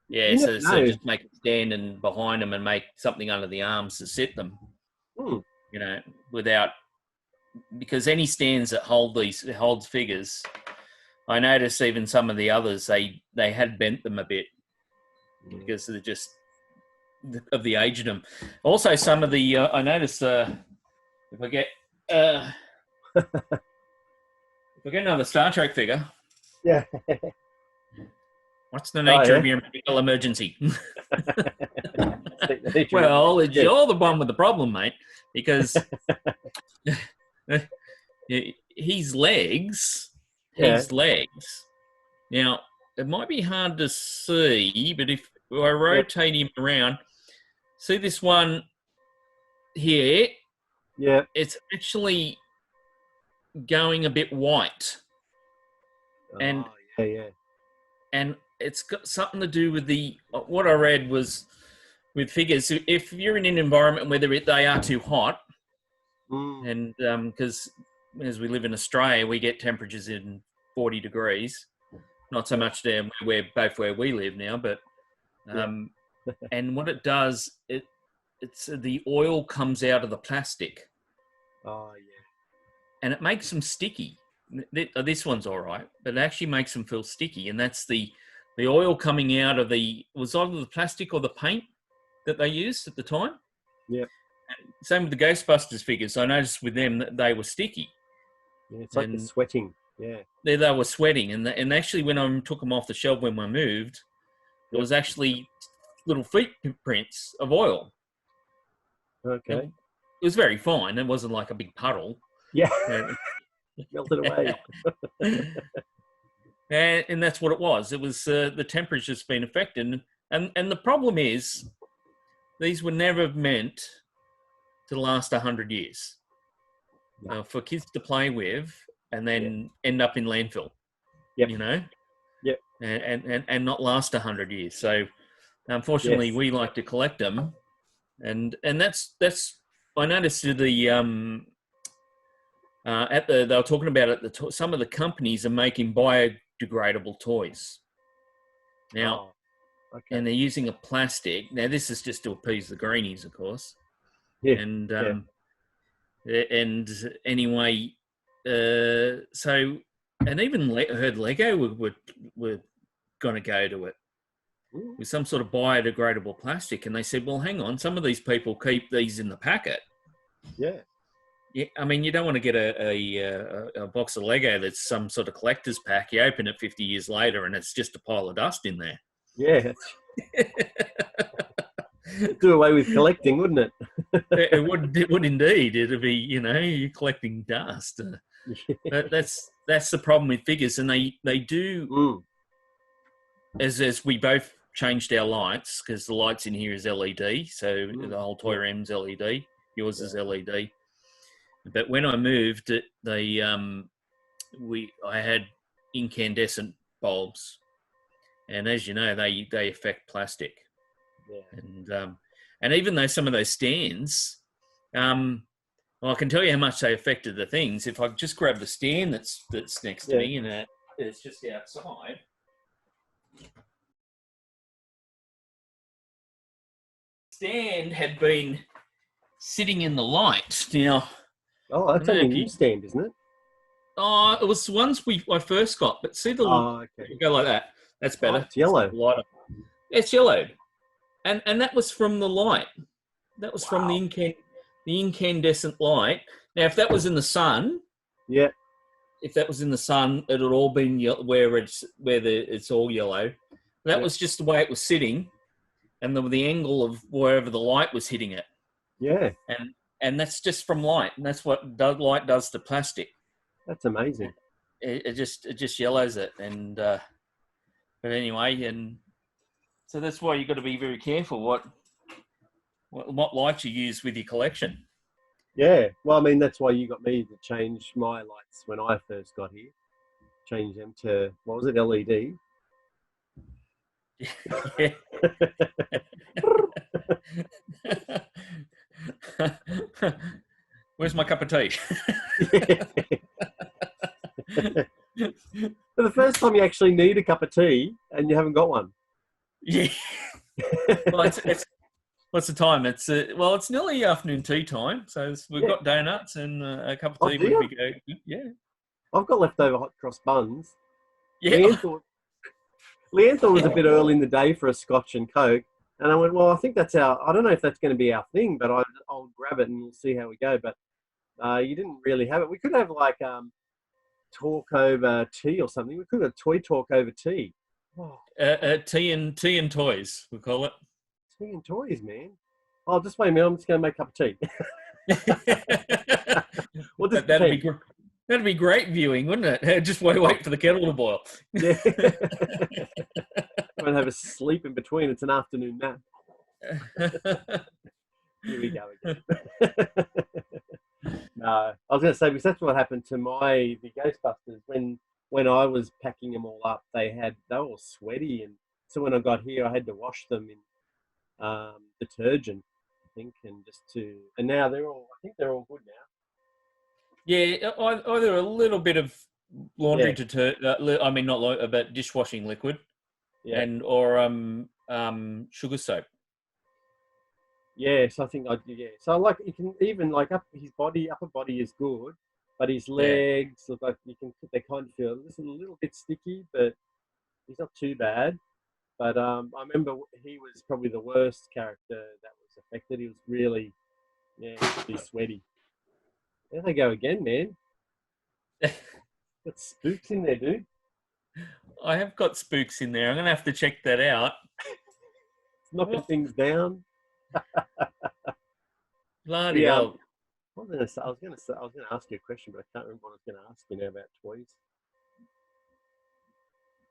Speaker 2: yeah,
Speaker 1: You
Speaker 2: so,
Speaker 1: never
Speaker 2: so
Speaker 1: know.
Speaker 2: just make it stand and behind them and make something under the arms to sit them. You know, without, because any stands that holds figures, I noticed even some of the others they had bent them a bit because they're just of the age of them. Also, some of the I noticed if I get another Star Trek figure,
Speaker 1: Yeah.
Speaker 2: what's the nature of your medical emergency? Well, you're the one with the problem, mate, because his legs. Now, it might be hard to see, but if I rotate him around, see this one here?
Speaker 1: Yeah.
Speaker 2: It's actually going a bit white. And and it's got something to do with what I read was with figures. If you're in an environment where they are too hot, and because as we live in Australia, we get temperatures in 40 degrees. Not so much there where we live now, but and what it does, it's the oil comes out of the plastic.
Speaker 1: Oh yeah.
Speaker 2: And it makes them sticky. This one's all right, but it actually makes them feel sticky, and that's the oil coming out of was either the plastic or the paint that they used at the time.
Speaker 1: Yeah.
Speaker 2: Same with the Ghostbusters figures. I noticed with them that they were sticky.
Speaker 1: Yeah, it's like the sweating. Yeah.
Speaker 2: They were sweating, and actually when I took them off the shelf when we moved, there was actually little footprints of oil.
Speaker 1: Okay.
Speaker 2: It was very fine. It wasn't like a big puddle.
Speaker 1: Yeah. Melted away.
Speaker 2: And that's what it was. It was the temperature's been affected. And the problem is, these were never meant to last 100 years. For kids to play with and then end up in landfill. You know?
Speaker 1: Yep.
Speaker 2: And not last 100 years. So unfortunately we like to collect them. And that's I noticed the they were talking about it. Some of the companies are making biodegradable toys now, and they're using a plastic. Now, this is just to appease the greenies, of course. Yeah. And anyway, so and even heard Lego were going to go to it with some sort of biodegradable plastic, and they said, "Well, hang on, some of these people keep these in the packet."
Speaker 1: Yeah.
Speaker 2: Yeah, I mean, you don't want to get a box of Lego that's some sort of collector's pack. You open it 50 years later, and it's just a pile of dust in there.
Speaker 1: Yeah. Do away with collecting, wouldn't it?
Speaker 2: It would indeed. It'd be, you're collecting dust. But that's the problem with figures, and they do. As we both changed our lights, because the lights in here is LED, so the whole toy room's LED. Yours is LED. But when I moved, I had incandescent bulbs, and as you know, they affect plastic. Yeah. And even though some of those stands, well, I can tell you how much they affected the things. If I just grab the stand that's next to me, and it's just outside. Stand had been sitting in the light. Now,
Speaker 1: that's a new stand, isn't it?
Speaker 2: Oh, it was the ones I first got. But see the go like that. That's better.
Speaker 1: It's yellow.
Speaker 2: It's yellowed, and that was from the light. That was from the incandescent light. Now, if that was in the sun, if that was in the sun, it would all been where it's all yellow. That was just the way it was sitting, and the angle of wherever the light was hitting it.
Speaker 1: Yeah.
Speaker 2: And that's just from light, and that's what light does to plastic.
Speaker 1: That's amazing.
Speaker 2: It just yellows it, and but anyway, and so that's why you've got to be very careful what light you use with your collection.
Speaker 1: Yeah, well, I mean that's why you got me to change my lights when I first got here. Change them to what was it, LED?
Speaker 2: Yeah. Where's my cup of tea?
Speaker 1: For the first time, you actually need a cup of tea, and you haven't got one.
Speaker 2: Yeah. Well, it's what's the time? It's nearly afternoon tea time, so we've got donuts and a cup of
Speaker 1: Oh,
Speaker 2: tea
Speaker 1: do
Speaker 2: would
Speaker 1: you?
Speaker 2: be good. Yeah.
Speaker 1: I've got leftover hot cross buns.
Speaker 2: Yeah.
Speaker 1: Leanne thought it was a bit early in the day for a Scotch and Coke. And I went, well, I think that's I don't know if that's going to be our thing, but I'll grab it and we'll see how we go. But you didn't really have it. We could have like talk over tea or something. We could have toy talk over tea. Oh,
Speaker 2: Tea and toys, we call it.
Speaker 1: tea and toys, man. Oh, just wait a minute. I'm just going to make a cup of tea. Well, just
Speaker 2: that'd be great viewing, wouldn't it? Just wait for the kettle to boil.
Speaker 1: Yeah. Won't have a sleep in between. It's an afternoon nap. Here we go again. No, I was going to say, because that's what happened to the Ghostbusters when I was packing them all up. They were all sweaty, and so when I got here, I had to wash them in detergent, I think, and now I think they're all good now.
Speaker 2: Yeah, either a little bit of laundry detergent. I mean, not but dishwashing liquid, or sugar soap.
Speaker 1: Yes, I think I do. Yeah, so like you can even like his upper body is good, but his legs look like they kind of feel a little bit sticky, but he's not too bad. But I remember he was probably the worst character that was affected. He was really sweaty. There they go again, man. Got spooks in there, dude.
Speaker 2: I have got spooks in there. I'm gonna have to check that out.
Speaker 1: Knocking things down.
Speaker 2: Bloody hell.
Speaker 1: I was going to ask you a question, but I can't remember what I was going to ask you now about toys.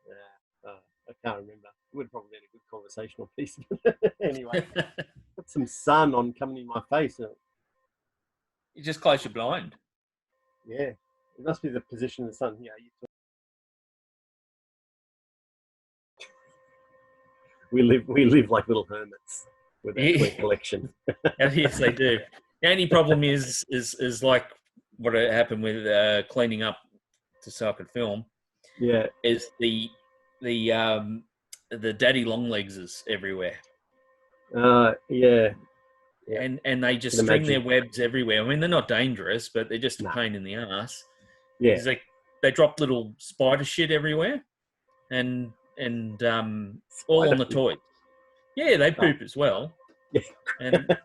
Speaker 1: Yeah, I can't remember. It would have probably been a good conversational piece. Anyway, got some sun coming in my face.
Speaker 2: You just close your blind.
Speaker 1: Yeah, it must be the position of the sun. Yeah, we live like little hermits with our toy collection.
Speaker 2: Yes, they do. The only problem is like what happened with cleaning up so I could film.
Speaker 1: Yeah,
Speaker 2: is the daddy long legs is everywhere.
Speaker 1: Yeah.
Speaker 2: And they just string their webs everywhere. I mean, they're not dangerous, but they're just a pain in the ass.
Speaker 1: Yeah,
Speaker 2: they drop little spider shit everywhere, and all on the toys. Yeah, they poop as well.
Speaker 1: Yeah.
Speaker 2: And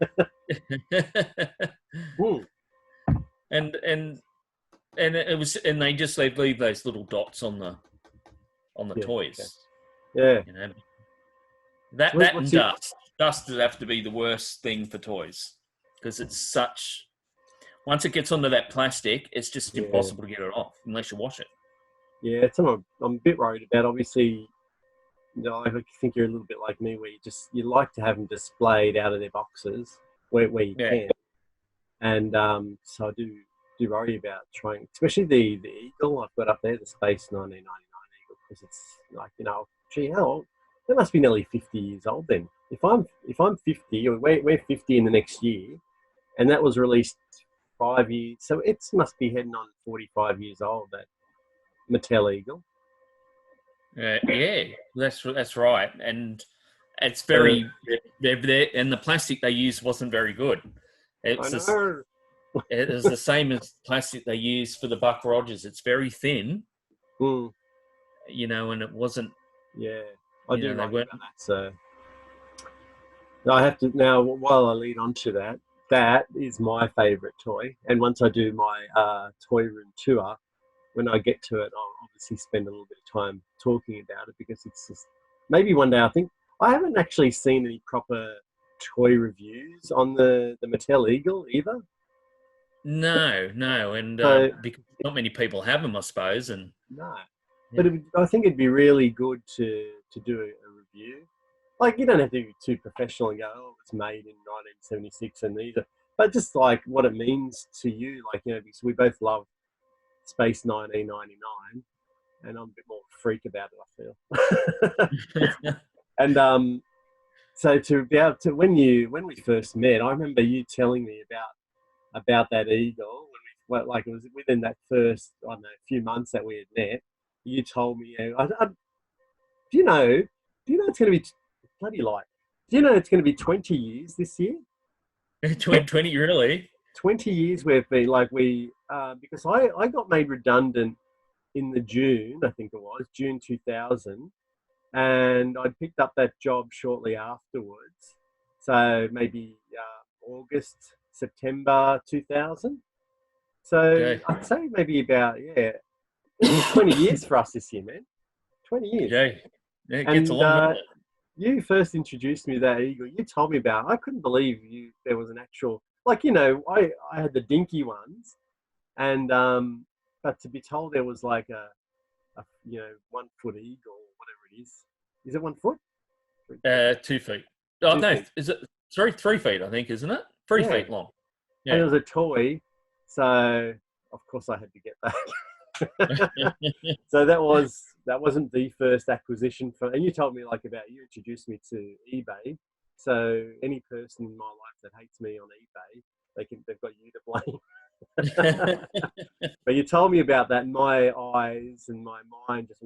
Speaker 2: and it was, and they leave those little dots on the toys.
Speaker 1: Okay. Yeah.
Speaker 2: You know, that and dust. Dust would have to be the worst thing for toys, because it's such. Once it gets onto that plastic, it's just impossible to get it off unless you wash it.
Speaker 1: Yeah, it's something I'm a bit worried about. Obviously, I think you're a little bit like me, where you like to have them displayed out of their boxes where you can, and so I do worry about trying, especially the eagle I've got up there, the Space 1999 eagle, because it's like, gee, how old? They must be nearly 50 years old then. If I'm 50, or we're 50 in the next year, and that was released 5 years, so it must be heading on 45 years old. That Mattel eagle.
Speaker 2: Yeah, that's right, and it's very and the plastic they used wasn't very good. It was the same as plastic they used for the Buck Rogers. It's very thin, and it wasn't.
Speaker 1: Yeah, I do remember that. So I have to now. While I lead on to that, that is my favourite toy. And once I do my toy room tour, when I get to it, I'll obviously spend a little bit of time talking about it, because it's just maybe one day. I think I haven't actually seen any proper toy reviews on the Mattel Eagle either.
Speaker 2: No, and because not many people have them, I suppose. And
Speaker 1: but I think it'd be really good to do a review. Like, you don't have to be too professional and go, oh, it was made in 1976 and these are, but just like what it means to you, like, because we both love Space 1999, and I'm a bit more freak about it, I feel. And so to be able to, when we first met, I remember you telling me about that eagle when we well, like it was within that first, I don't know, few months that we had met, you told me, do you know, it's going to be bloody like, do you know it's going to be 20 years this year?
Speaker 2: 20 really?
Speaker 1: 20 years we've been like because I got made redundant in the June, I think it was June 2000, and I picked up that job shortly afterwards. So maybe August, September 2000. So
Speaker 2: Okay.
Speaker 1: I'd say maybe about 20 years for us this year, man. 20 years.
Speaker 2: Okay. Yeah, it gets
Speaker 1: And
Speaker 2: along, doesn't it?
Speaker 1: you first introduced me to that eagle. You told me about it. I couldn't believe there was an actual, like, I had the dinky ones, and but to be told there was like a 1 foot eagle, whatever it is. Is it 1 foot?
Speaker 2: 2 feet. Oh,
Speaker 1: Two
Speaker 2: no,
Speaker 1: feet.
Speaker 2: is it 3 feet, I think, isn't it? 3
Speaker 1: Yeah.
Speaker 2: feet long.
Speaker 1: And it
Speaker 2: Yeah.
Speaker 1: was a toy. So of course I had to get that. So that wasn't the first acquisition and you told me you introduced me to eBay. So any person in my life that hates me on eBay, they've got you to blame. But you told me about that, and my eyes and my mind just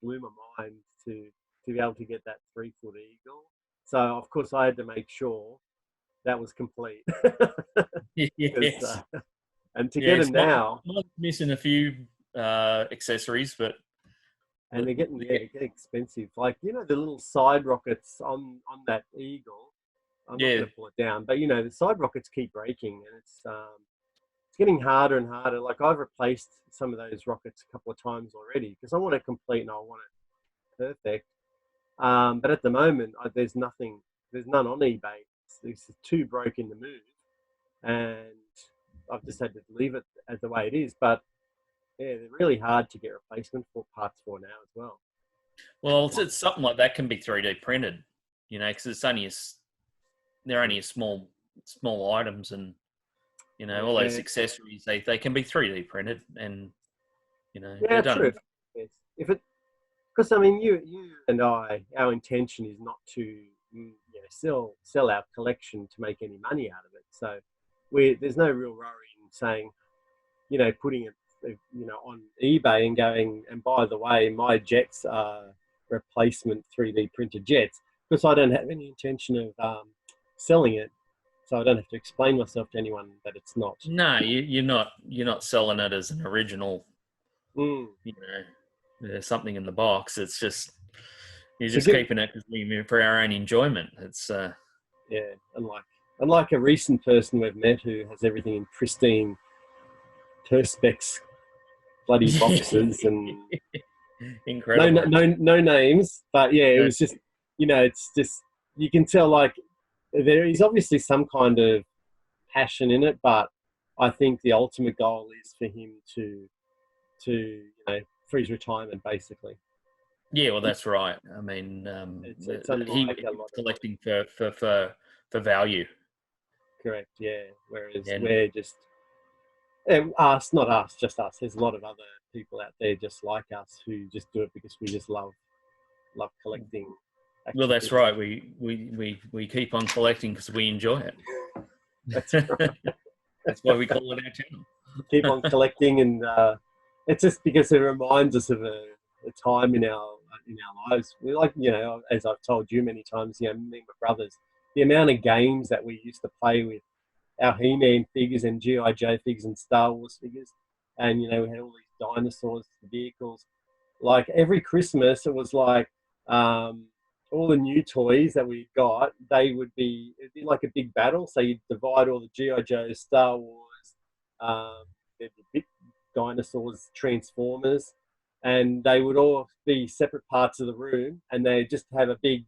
Speaker 1: blew my mind to be able to get that 3 foot eagle. So of course I had to make sure that was complete.
Speaker 2: Yes.
Speaker 1: And to
Speaker 2: Yeah,
Speaker 1: get them
Speaker 2: it's
Speaker 1: now,
Speaker 2: mine's missing a few accessories, but
Speaker 1: and they're getting expensive. Like the little side rockets on that eagle. I'm not
Speaker 2: yeah,
Speaker 1: going to pull it down, but the side rockets keep breaking, and it's getting harder and harder. Like I've replaced some of those rockets a couple of times already because I want it complete and I want it perfect. But at the moment, there's none on eBay. There's 2 broke in the move, and I've just had to leave it as the way it is. But yeah, they're really hard to get replacement for parts for now as well.
Speaker 2: well, it's something like that can be 3D printed, because they're only a small items, and all those accessories they can be 3D printed, and they're done.
Speaker 1: True. Yes. Because I mean, you and I, our intention is not to sell our collection to make any money out of it. So there's no real worry in saying, putting it, on eBay and going, and by the way, my jets are replacement 3D printed jets, because I don't have any intention of selling it. So I don't have to explain myself to anyone that it's not.
Speaker 2: No, you're not selling it as an original. There's something in the box. It's just you're just keeping it for our own enjoyment. It's
Speaker 1: unlike a recent person we've met who has everything in pristine Perspex bloody boxes and
Speaker 2: incredible.
Speaker 1: No names, but yeah, it was just it's just you can tell like there is obviously some kind of passion in it, but I think the ultimate goal is for him to for his retirement, basically.
Speaker 2: Yeah, well, that's right. I mean, he was collecting for value.
Speaker 1: Correct. Yeah. Whereas we're just not us, just us. There's a lot of other people out there just like us who just do it because we just love collecting.
Speaker 2: Well, that's right. We keep on collecting because we enjoy it.
Speaker 1: That's right.
Speaker 2: That's why we call it our channel.
Speaker 1: Keep on collecting, and it's just because it reminds us of a time in our lives. We as I've told you many times, me and my brothers, the amount of games that we used to play with our He-Man figures and G.I. Joe figures and Star Wars figures, and we had all these dinosaurs, vehicles. Like every Christmas, it was like all the new toys that we got. It'd be like a big battle. So you'd divide all the G.I. Joe, Star Wars, there'd be big dinosaurs, Transformers, and they would all be separate parts of the room, and they just have a big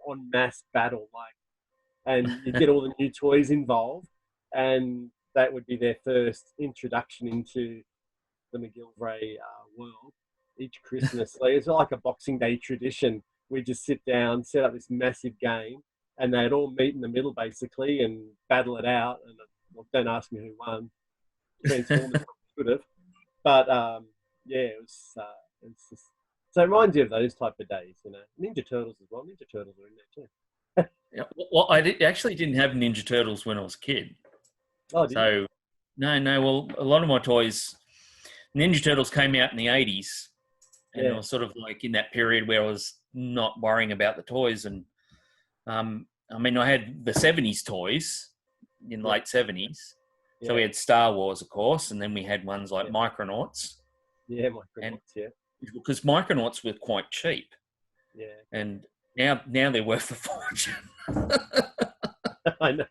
Speaker 1: en masse battle, and you get all the new toys involved, and that would be their first introduction into the McGillivray world each Christmas. So it's like a Boxing Day tradition. We just sit down, set up this massive game, and they'd all meet in the middle basically and battle it out. And don't ask me who won. Transformers could have, but it was. It's just, so it reminds you of those type of days, Ninja Turtles as well. Ninja Turtles are in there too.
Speaker 2: Yeah. Well, I actually didn't have Ninja Turtles when I was a kid.
Speaker 1: Oh,
Speaker 2: so No. Well, a lot of my toys, Ninja Turtles came out in the 80s, and I was sort of like in that period where I was not worrying about the toys. And I mean, I had the 70s toys in the late 70s. So we had Star Wars, of course, and then we had ones like Micronauts.
Speaker 1: Yeah, Micronauts,
Speaker 2: Because Micronauts were quite cheap.
Speaker 1: Yeah.
Speaker 2: And now they're worth a fortune.
Speaker 1: I know.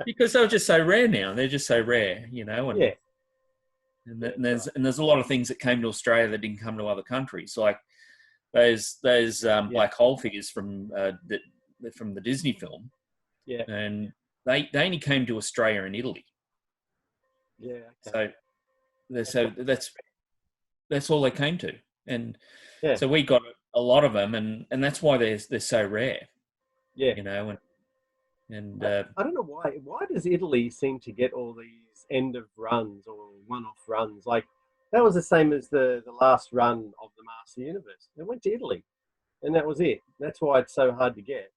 Speaker 2: Because they're just so rare now. They're just so rare, you know. And, and there's a lot of things that came to Australia that didn't come to other countries, like those black hole figures from the Disney film.
Speaker 1: Yeah.
Speaker 2: And they only came to Australia and Italy.
Speaker 1: Yeah. Okay.
Speaker 2: So that's all they came to, and
Speaker 1: yeah.
Speaker 2: So we got a lot of them, and that's why they're so rare.
Speaker 1: Yeah.
Speaker 2: You know, and
Speaker 1: I don't know why. Why does Italy seem to get all these end of runs or one-off runs? Like that was the same as the last run of the Master Universe. It went to Italy, and that was it. That's why it's so hard to get.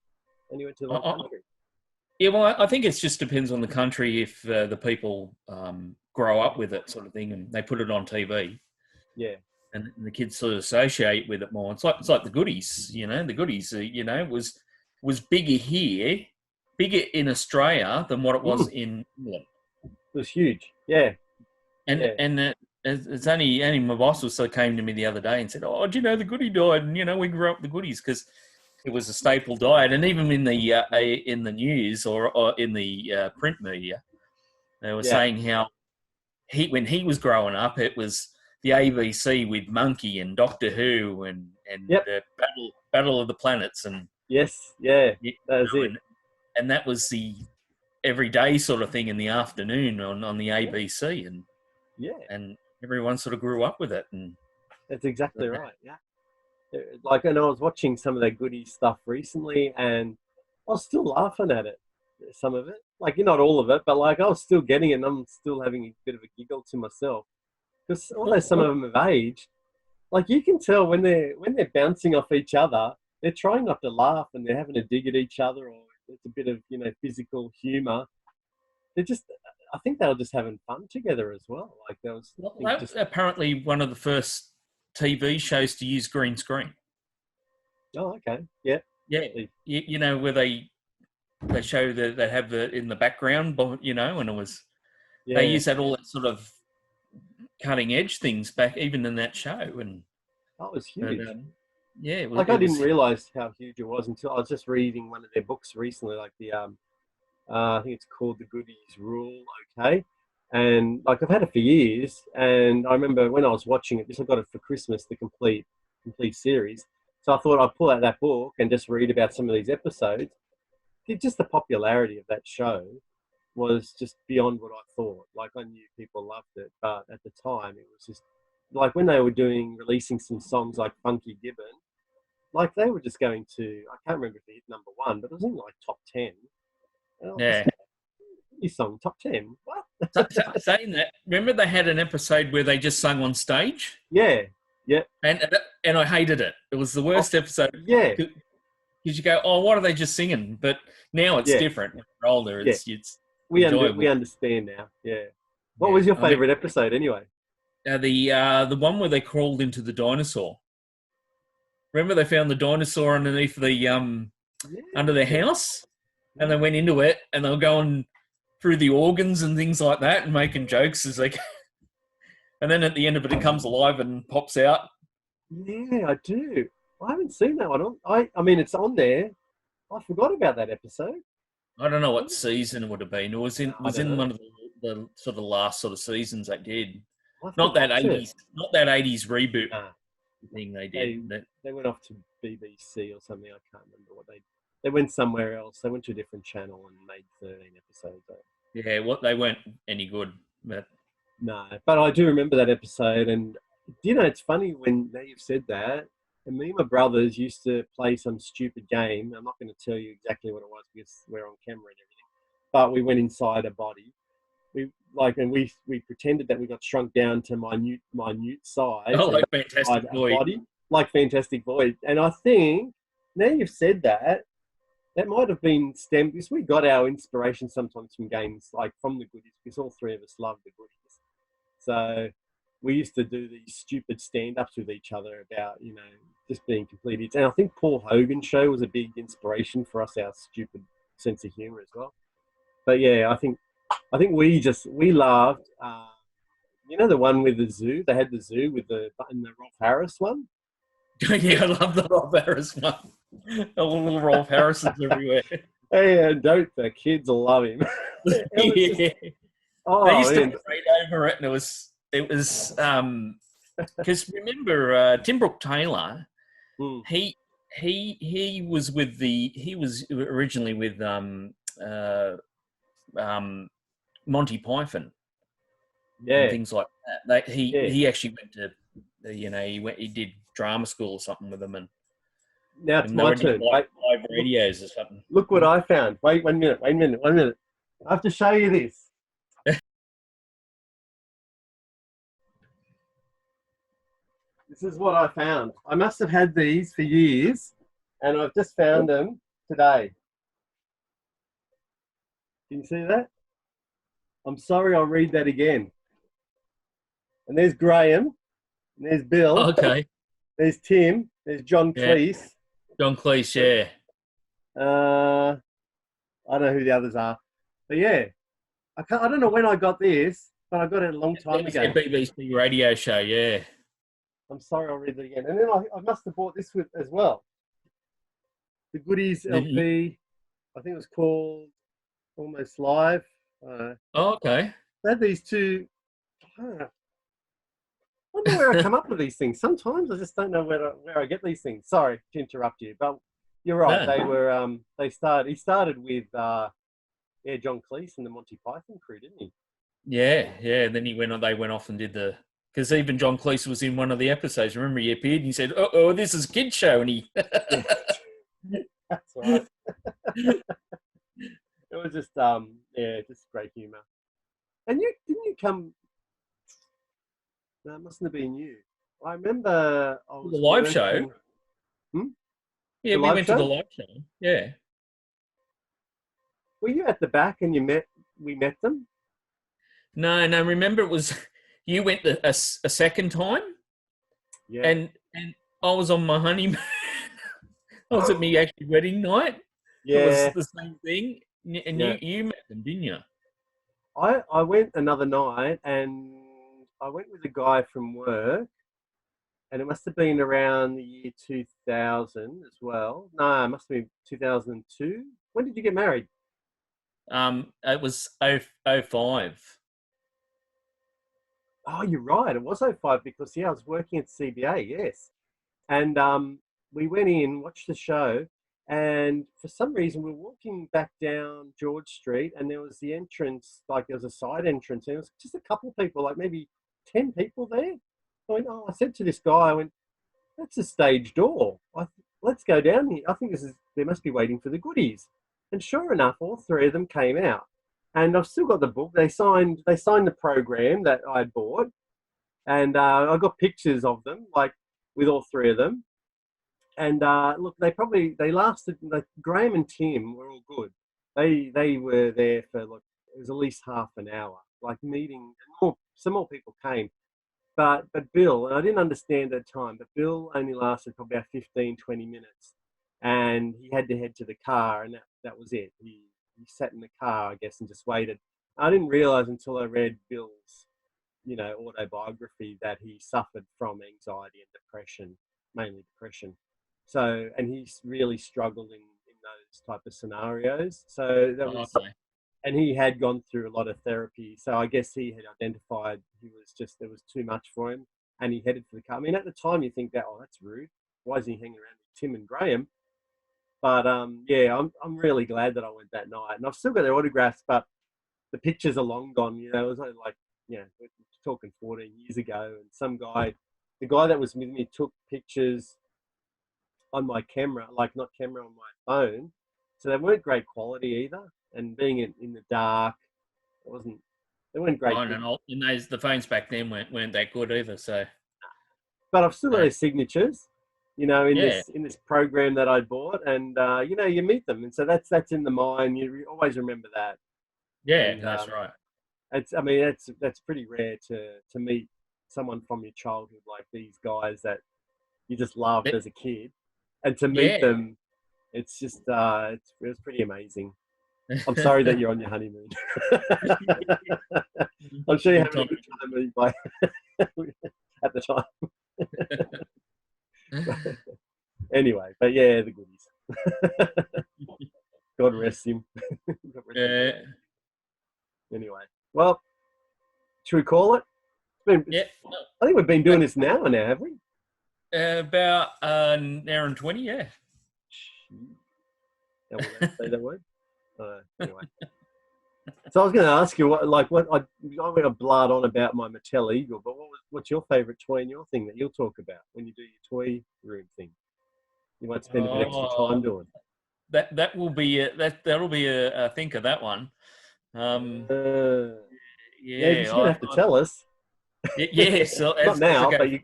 Speaker 1: And you went to the country.
Speaker 2: Yeah, well, I think it just depends on the country if the people grow up with it, sort of thing, and they put it on TV.
Speaker 1: Yeah.
Speaker 2: And the kids sort of associate with it more. It's like the Goodies, you know. The Goodies, you know, was bigger here, bigger in Australia than what it was in England.
Speaker 1: It was huge, yeah.
Speaker 2: And it's only my boss also came to me the other day and said, "Oh, do you know the Goodie died?" And you know, we grew up with the Goodies because it was a staple diet, and even in the news or in the print media, they were saying how when he was growing up, it was the ABC with Monkey and Doctor Who and the Battle of the Planets and
Speaker 1: that was it.
Speaker 2: And that was the everyday sort of thing in the afternoon on the ABC and everyone sort of grew up with it. And
Speaker 1: that's exactly right. Yeah. Like, and I was watching some of that Goodie stuff recently, and I was still laughing at it, some of it. Like, not all of it, but like I was still getting it, and I'm still having a bit of a giggle to myself because although some of them have aged, like you can tell when they're bouncing off each other, they're trying not to laugh and they're having a dig at each other, or it's a bit of physical humor. They're just, I think they were just having fun together as well. Like there was
Speaker 2: apparently one of the first TV shows to use green screen.
Speaker 1: Oh, okay. Yeah.
Speaker 2: Yeah. You know, where they show they have the in the background, you know, and it was they use that all that sort of cutting edge things back even in that show, and
Speaker 1: that was huge.
Speaker 2: It was,
Speaker 1: like I didn't realize how huge it was until I was just reading one of their books recently, like the I think it's called The Goodies Rule. Okay. And like I've had it for years, and I remember when I was watching it, I got it for Christmas, the complete series. So I thought I'd pull out that book and just read about some of these episodes. Just the popularity of that show was just beyond what I thought. Like I knew people loved it, but at the time it was just like when they were releasing some songs like Funky Gibbon, like they were just going to, I can't remember if it hit number 1, but it was in like top 10. Your song top 10. What?
Speaker 2: Saying that, remember they had an episode where they just sung on stage?
Speaker 1: Yeah.
Speaker 2: And I hated it. It was the worst episode.
Speaker 1: Yeah.
Speaker 2: Because you go, oh, what are they just singing? But now it's different. When we're older, it's
Speaker 1: we understand now. Yeah. What was your favorite episode anyway?
Speaker 2: The one where they crawled into the dinosaur. Remember they found the dinosaur underneath the under their house, and they went into it, and they were going through the organs and things like that, and making jokes as they. And then at the end of it, it comes alive and pops out.
Speaker 1: Yeah, I do. I haven't seen that one. I mean, it's on there. I forgot about that episode.
Speaker 2: I don't know what season it would have been. It was in one of the sort of last sort of seasons they did. Not that 80s reboot thing they did.
Speaker 1: They went off to BBC or something. I can't remember what they went somewhere else. They went to a different channel and made 13 episodes.
Speaker 2: Yeah, they weren't any good. But
Speaker 1: no, but I do remember that episode. And it's funny when you've said that. And me and my brothers used to play some stupid game. I'm not going to tell you exactly what it was because we're on camera and everything. But we went inside a body. We pretended that we got shrunk down to minute size.
Speaker 2: Oh, like Fantastic Void.
Speaker 1: Body, like Fantastic Void. And I think now you've said that, that might have been stemmed because we got our inspiration sometimes from games like from the goodies because all three of us love the goodies. So we used to do these stupid stand-ups with each other about, just being complete idiots. And I think Paul Hogan's show was a big inspiration for us, our stupid sense of humor as well. But yeah, I think we laughed. The one with the zoo? They had the zoo with the Rolf Harris one.
Speaker 2: Yeah, I love the Rolf Harris one. All little Rolf Harrisons everywhere.
Speaker 1: Hey, don't the kids love him?
Speaker 2: Yeah. They used to parade over it, and it was because remember Tim Brooke Taylor, he was originally with Monty Python, and things like that. He actually went to he did drama school or something with them, and
Speaker 1: now it's my turn.
Speaker 2: Live radios or something.
Speaker 1: Look what I found. Wait, 1 minute. I have to show you this. This is what I found. I must have had these for years, and I've just found them today. Can you see that? I'm sorry, I'll read that again. And there's Graham, and there's Bill.
Speaker 2: Okay.
Speaker 1: There's Tim. There's John Cleese.
Speaker 2: John Cleese, yeah.
Speaker 1: I don't know who the others are, but yeah, I don't know when I got this, but I got it a long time ago.
Speaker 2: A BBC radio show, yeah.
Speaker 1: I'm sorry, I'll read it again. And then I must have bought this with as well. The Goodies LP, I think it was called Almost Live.
Speaker 2: Okay.
Speaker 1: They had these two. I don't know where I come up with these things. Sometimes I just don't know where I get these things. Sorry to interrupt you, but you're right. No. They were. He started with John Cleese and the Monty Python crew, didn't he?
Speaker 2: Yeah. And then they went off and did because even John Cleese was in one of the episodes. Remember, he appeared and he said, "Oh, this is a kid's show," and he.
Speaker 1: That's right. It was just just great humour. And didn't you come? No, it mustn't have been you. I remember I was
Speaker 2: the live show. Yeah, we went to the live show. Yeah.
Speaker 1: Were you at the back and we met them?
Speaker 2: No. Remember, it was you went a second time. Yeah. And I was on my honeymoon. I was at me actually wedding night.
Speaker 1: Yeah.
Speaker 2: It was the same thing. And you met them, didn't you?
Speaker 1: I went another night and I went with a guy from work, and it must have been around the year 2000 as well. No, it must have been 2002. When did you get married?
Speaker 2: It was 05.
Speaker 1: Oh, you're right. It was 05 because, I was working at CBA, yes. And we went in, watched the show, and for some reason we were walking back down George Street, and there was the entrance, like there was a side entrance, and it was just a couple of people, like maybe 10 people there. I said to this guy, that's a stage door. Let's go down here. I think they must be waiting for the goodies. And sure enough, all three of them came out. And I've still got the book. They signed the program that I bought. And I got pictures of them, like with all three of them. And look, they lasted, like Graham and Tim were all good. They were there for, it was at least half an hour, like meeting, some more people came. But Bill, and I didn't understand at the time, but Bill only lasted probably about 15, 20 minutes. And he had to head to the car, and that was it. He sat in the car, I guess, and just waited. I didn't realize until I read Bill's, autobiography that he suffered from anxiety and depression, mainly depression. So, and he's really struggled in those type of scenarios. So that was... Okay. And he had gone through a lot of therapy. So I guess he had identified there was too much for him, and he headed for the car. I mean, at the time you think that, that's rude. Why is he hanging around with Tim and Graham? But I'm really glad that I went that night. And I've still got their autographs, but the pictures are long gone. It was only we're talking 14 years ago. And the guy that was with me took pictures on my camera, not camera, on my phone. So they weren't great quality either. And being in the dark, they weren't great.
Speaker 2: And the phones back then weren't that good either. So,
Speaker 1: but I've still got their signatures, in
Speaker 2: Yeah.
Speaker 1: this program that I bought, and you meet them, and so that's in the mind. You always remember that,
Speaker 2: Yeah,
Speaker 1: and
Speaker 2: that's right.
Speaker 1: that's pretty rare to meet someone from your childhood like these guys that you just loved as a kid, and to meet
Speaker 2: Yeah.
Speaker 1: them, it's just it's pretty amazing. I'm sorry that you're on your honeymoon. I'm sure you're
Speaker 2: Good
Speaker 1: having a
Speaker 2: time.
Speaker 1: good time by, at the time. Anyway, but yeah, the goodies. God rest him. God rest him.
Speaker 2: Yeah.
Speaker 1: Anyway, well, should we call it?
Speaker 2: Yeah.
Speaker 1: I think we've been doing this now, have we?
Speaker 2: About an hour and 20, yeah.
Speaker 1: Are we allowed to say that word? Anyway. So I was going to ask you, I went a blood on about my Mattel Eagle, but what's your favourite toy in your thing that you'll talk about when you do your toy room thing? You might spend a bit extra time doing.
Speaker 2: That will be that'll be a thinker, that one.
Speaker 1: Yeah,
Speaker 2: Yeah,
Speaker 1: you're going to have to tell us.
Speaker 2: yeah. So
Speaker 1: Not
Speaker 2: as
Speaker 1: now,
Speaker 2: I go
Speaker 1: but you're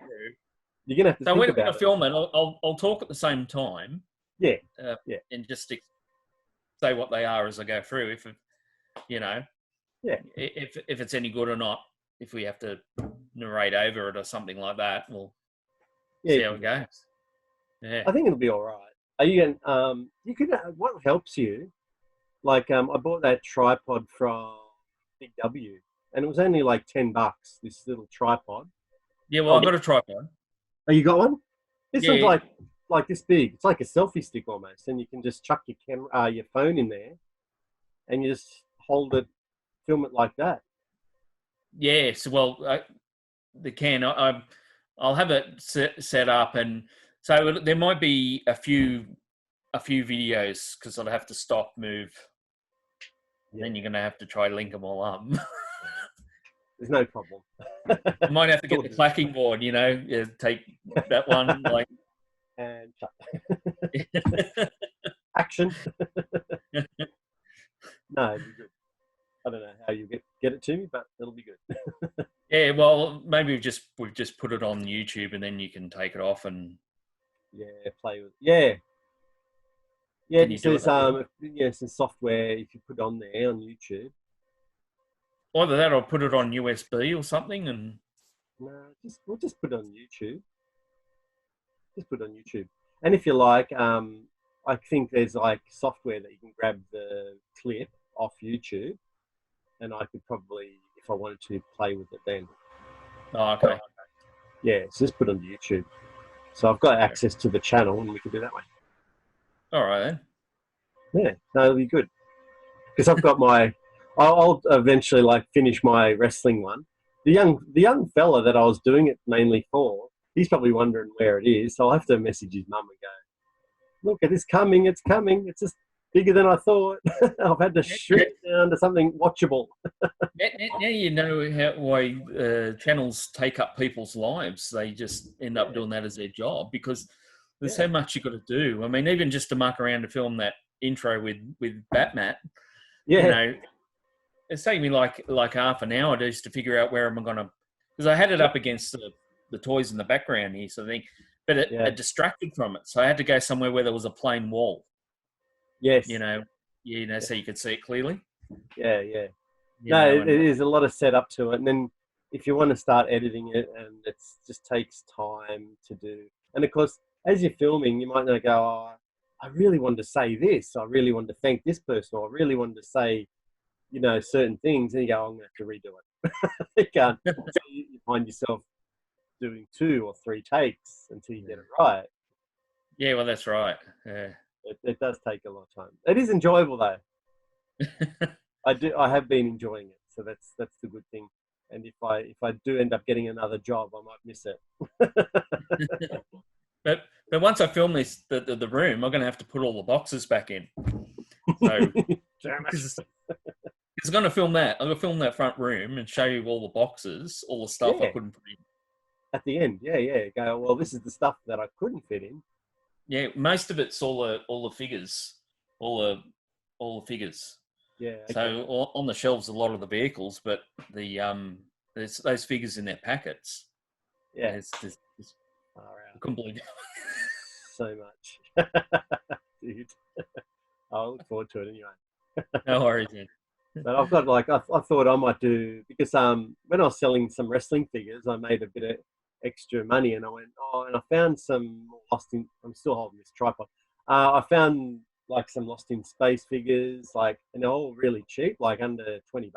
Speaker 1: going to have to
Speaker 2: so
Speaker 1: think
Speaker 2: when I
Speaker 1: about it.
Speaker 2: film it, I'll talk at the same time.
Speaker 1: Yeah,
Speaker 2: and just say what they are as I go through. If
Speaker 1: yeah,
Speaker 2: if it's any good or not. If we have to narrate over it or something like that, we'll see how it goes. Yeah.
Speaker 1: I think it'll be all right. Are you going? You could. What helps you? Like, I bought that tripod from Big W, and it was only like $10. This little tripod.
Speaker 2: Yeah. Well, I've got a tripod.
Speaker 1: Oh, you got one? This one's
Speaker 2: Yeah.
Speaker 1: like this big. It's like a selfie stick almost, and you can just chuck your camera, your phone in there, and you just hold it, film it like that.
Speaker 2: Yes. Well, the can. I'll have it set up, and so there might be a few videos because I'll have to stop, move. Yeah. Then you're gonna have to try link them all up.
Speaker 1: There's no problem.
Speaker 2: I might have to get the clacking board. Take that one like
Speaker 1: and action. No, it'll be good. I don't know how you get it to me, but it'll be good.
Speaker 2: Yeah, well, maybe we've just put it on YouTube, and then you can take it off and
Speaker 1: play with. Yeah. There's some software if you put on there on YouTube.
Speaker 2: Either that, or put it on USB or something, and
Speaker 1: no, we'll just put it on YouTube. Just put it on YouTube, and if you like, I think there's like software that you can grab the clip off YouTube, and I could probably, if I wanted to, play with it then.
Speaker 2: Oh, okay.
Speaker 1: Yeah, so just put it on YouTube. So I've got access to the channel, and we can do that way.
Speaker 2: All right then.
Speaker 1: Yeah, no, it'll be good. Because I've got I'll eventually finish my wrestling one. The young fella that I was doing it mainly for, he's probably wondering where it is. So I'll have to message his mum and go, look, it's coming. It's just bigger than I thought. I've had to shrink it down to something watchable.
Speaker 2: Now you know why channels take up people's lives. They just end up doing that as their job because there's so much you've got to do. I mean, even just to muck around to film that intro with Batman, it's taking me like half an hour just to figure out where am I going to, because I had it up against the toys in the background here, so I think, but it distracted from it. So I had to go somewhere where there was a plain wall.
Speaker 1: Yes.
Speaker 2: So you could see it clearly.
Speaker 1: Yeah. It is a lot of setup to it, and then if you want to start editing it, and it just takes time to do. And of course, as you're filming, you might not go, oh, I really wanted to say this. I really wanted to thank this person, or I really wanted to say, certain things, and you go, I'm going to have to redo it. You can't. You find yourself doing 2 or 3 takes until you get it right.
Speaker 2: Yeah, well, that's right. Yeah.
Speaker 1: It does take a lot of time. It is enjoyable though. I have been enjoying it, so that's the good thing. And if I do end up getting another job, I might miss it.
Speaker 2: But once I film the room, I'm going to have to put all the boxes back in. So because I'm going to film that. I'm going to film that front room and show you all the boxes, all the stuff I couldn't put in.
Speaker 1: At the end, go, well, this is the stuff that I couldn't fit in. Yeah,
Speaker 2: most of it's all the figures, all the figures.
Speaker 1: Yeah. Okay.
Speaker 2: So on the shelves, a lot of the vehicles, but there's those figures in their packets.
Speaker 1: Yeah.
Speaker 2: It's I couldn't believe it.
Speaker 1: so much. Dude. I'll look forward to it anyway.
Speaker 2: No worries, man.
Speaker 1: But I've got I thought I might do, because when I was selling some wrestling figures, I made a bit of extra money, and I went, and I found some lost in. I'm still holding this tripod. I found like some lost in space figures, and they're all really cheap, like under $20,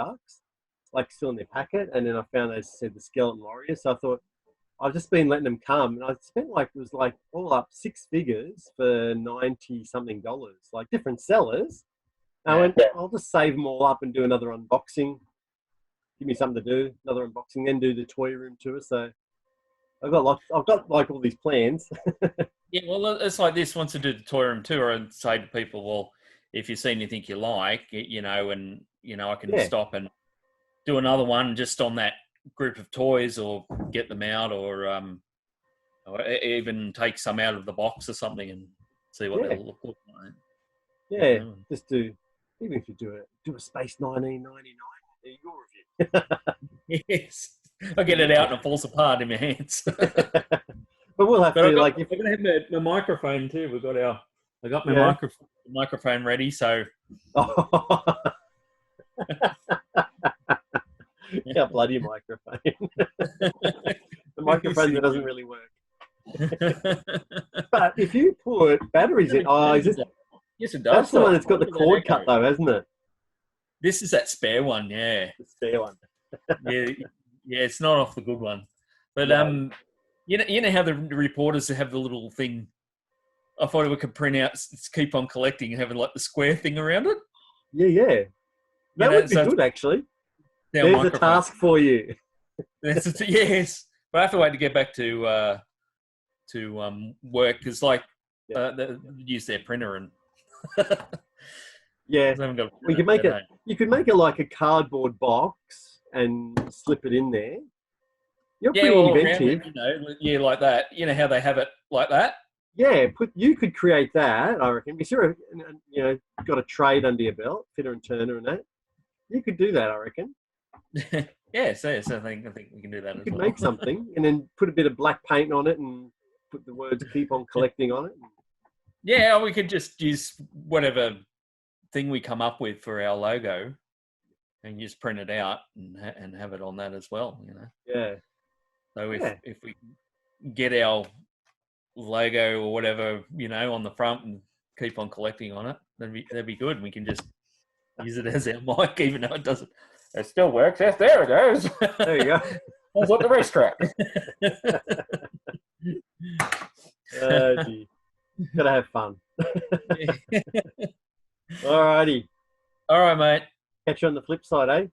Speaker 1: like still in their packet. And then I found they said the Skeleton Warriors. So I thought, I've just been letting them come, and I spent it was all up 6 figures for $90 something, like different sellers. And I went, I'll just save them all up and do another unboxing. Give me something to do, another unboxing, then do the toy room tour. So I've got like all these plans.
Speaker 2: Yeah, well, it's like this. Once I do the toy room tour, and say to people, well, if you see anything you like, and I can stop and do another one just on that group of toys, or get them out, or even take some out of the box or something and see what they'll look like.
Speaker 1: Yeah, just even if you do a Space 1999, your
Speaker 2: review. Yes, I get it out and it falls apart in my hands.
Speaker 1: But we'll have to
Speaker 2: we're gonna have my microphone too. I got my microphone ready, so.
Speaker 1: Yeah, bloody microphone. The microphone that doesn't really work. But if you put batteries in, is it?
Speaker 2: Yes, it does.
Speaker 1: That's the one that's got the cord cut, though, hasn't it?
Speaker 2: This is that spare one, yeah.
Speaker 1: The spare one.
Speaker 2: yeah, it's not off the good one. But you know how the reporters have the little thing. I thought we could print out, keep on collecting, and having like the square thing around it.
Speaker 1: Yeah. That would be good, actually. There's a task for you.
Speaker 2: Yes, but I have to wait to get back to work, because they use their printer and.
Speaker 1: Yeah, we could make it. You could make it like a cardboard box and slip it in there. You're pretty inventive.
Speaker 2: It, like that. You know how they have it like that.
Speaker 1: Yeah, you could create that. I reckon. Be sure, got a trade under your belt, Fitter and Turner, and that. You could do that, I reckon.
Speaker 2: So I think we can do that.
Speaker 1: You could make something and then put a bit of black paint on it and put the words "Keep on Collecting" on it.
Speaker 2: Yeah, we could just use whatever thing we come up with for our logo and just print it out and have it on that as well,
Speaker 1: Yeah.
Speaker 2: So if we get our logo or whatever, on the front and Keep on Collecting on it, that'd be good. We can just use it as our mic, even though it doesn't. It still works. Yes, there it goes.
Speaker 1: There you go.
Speaker 2: That's what the racetrack.
Speaker 1: Gee. Gotta have fun. Alrighty.
Speaker 2: All right, mate.
Speaker 1: Catch you on the flip side, eh?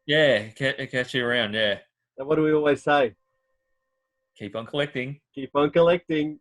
Speaker 2: Yeah, catch you around, yeah.
Speaker 1: And what do we always say?
Speaker 2: Keep on collecting.
Speaker 1: Keep on collecting.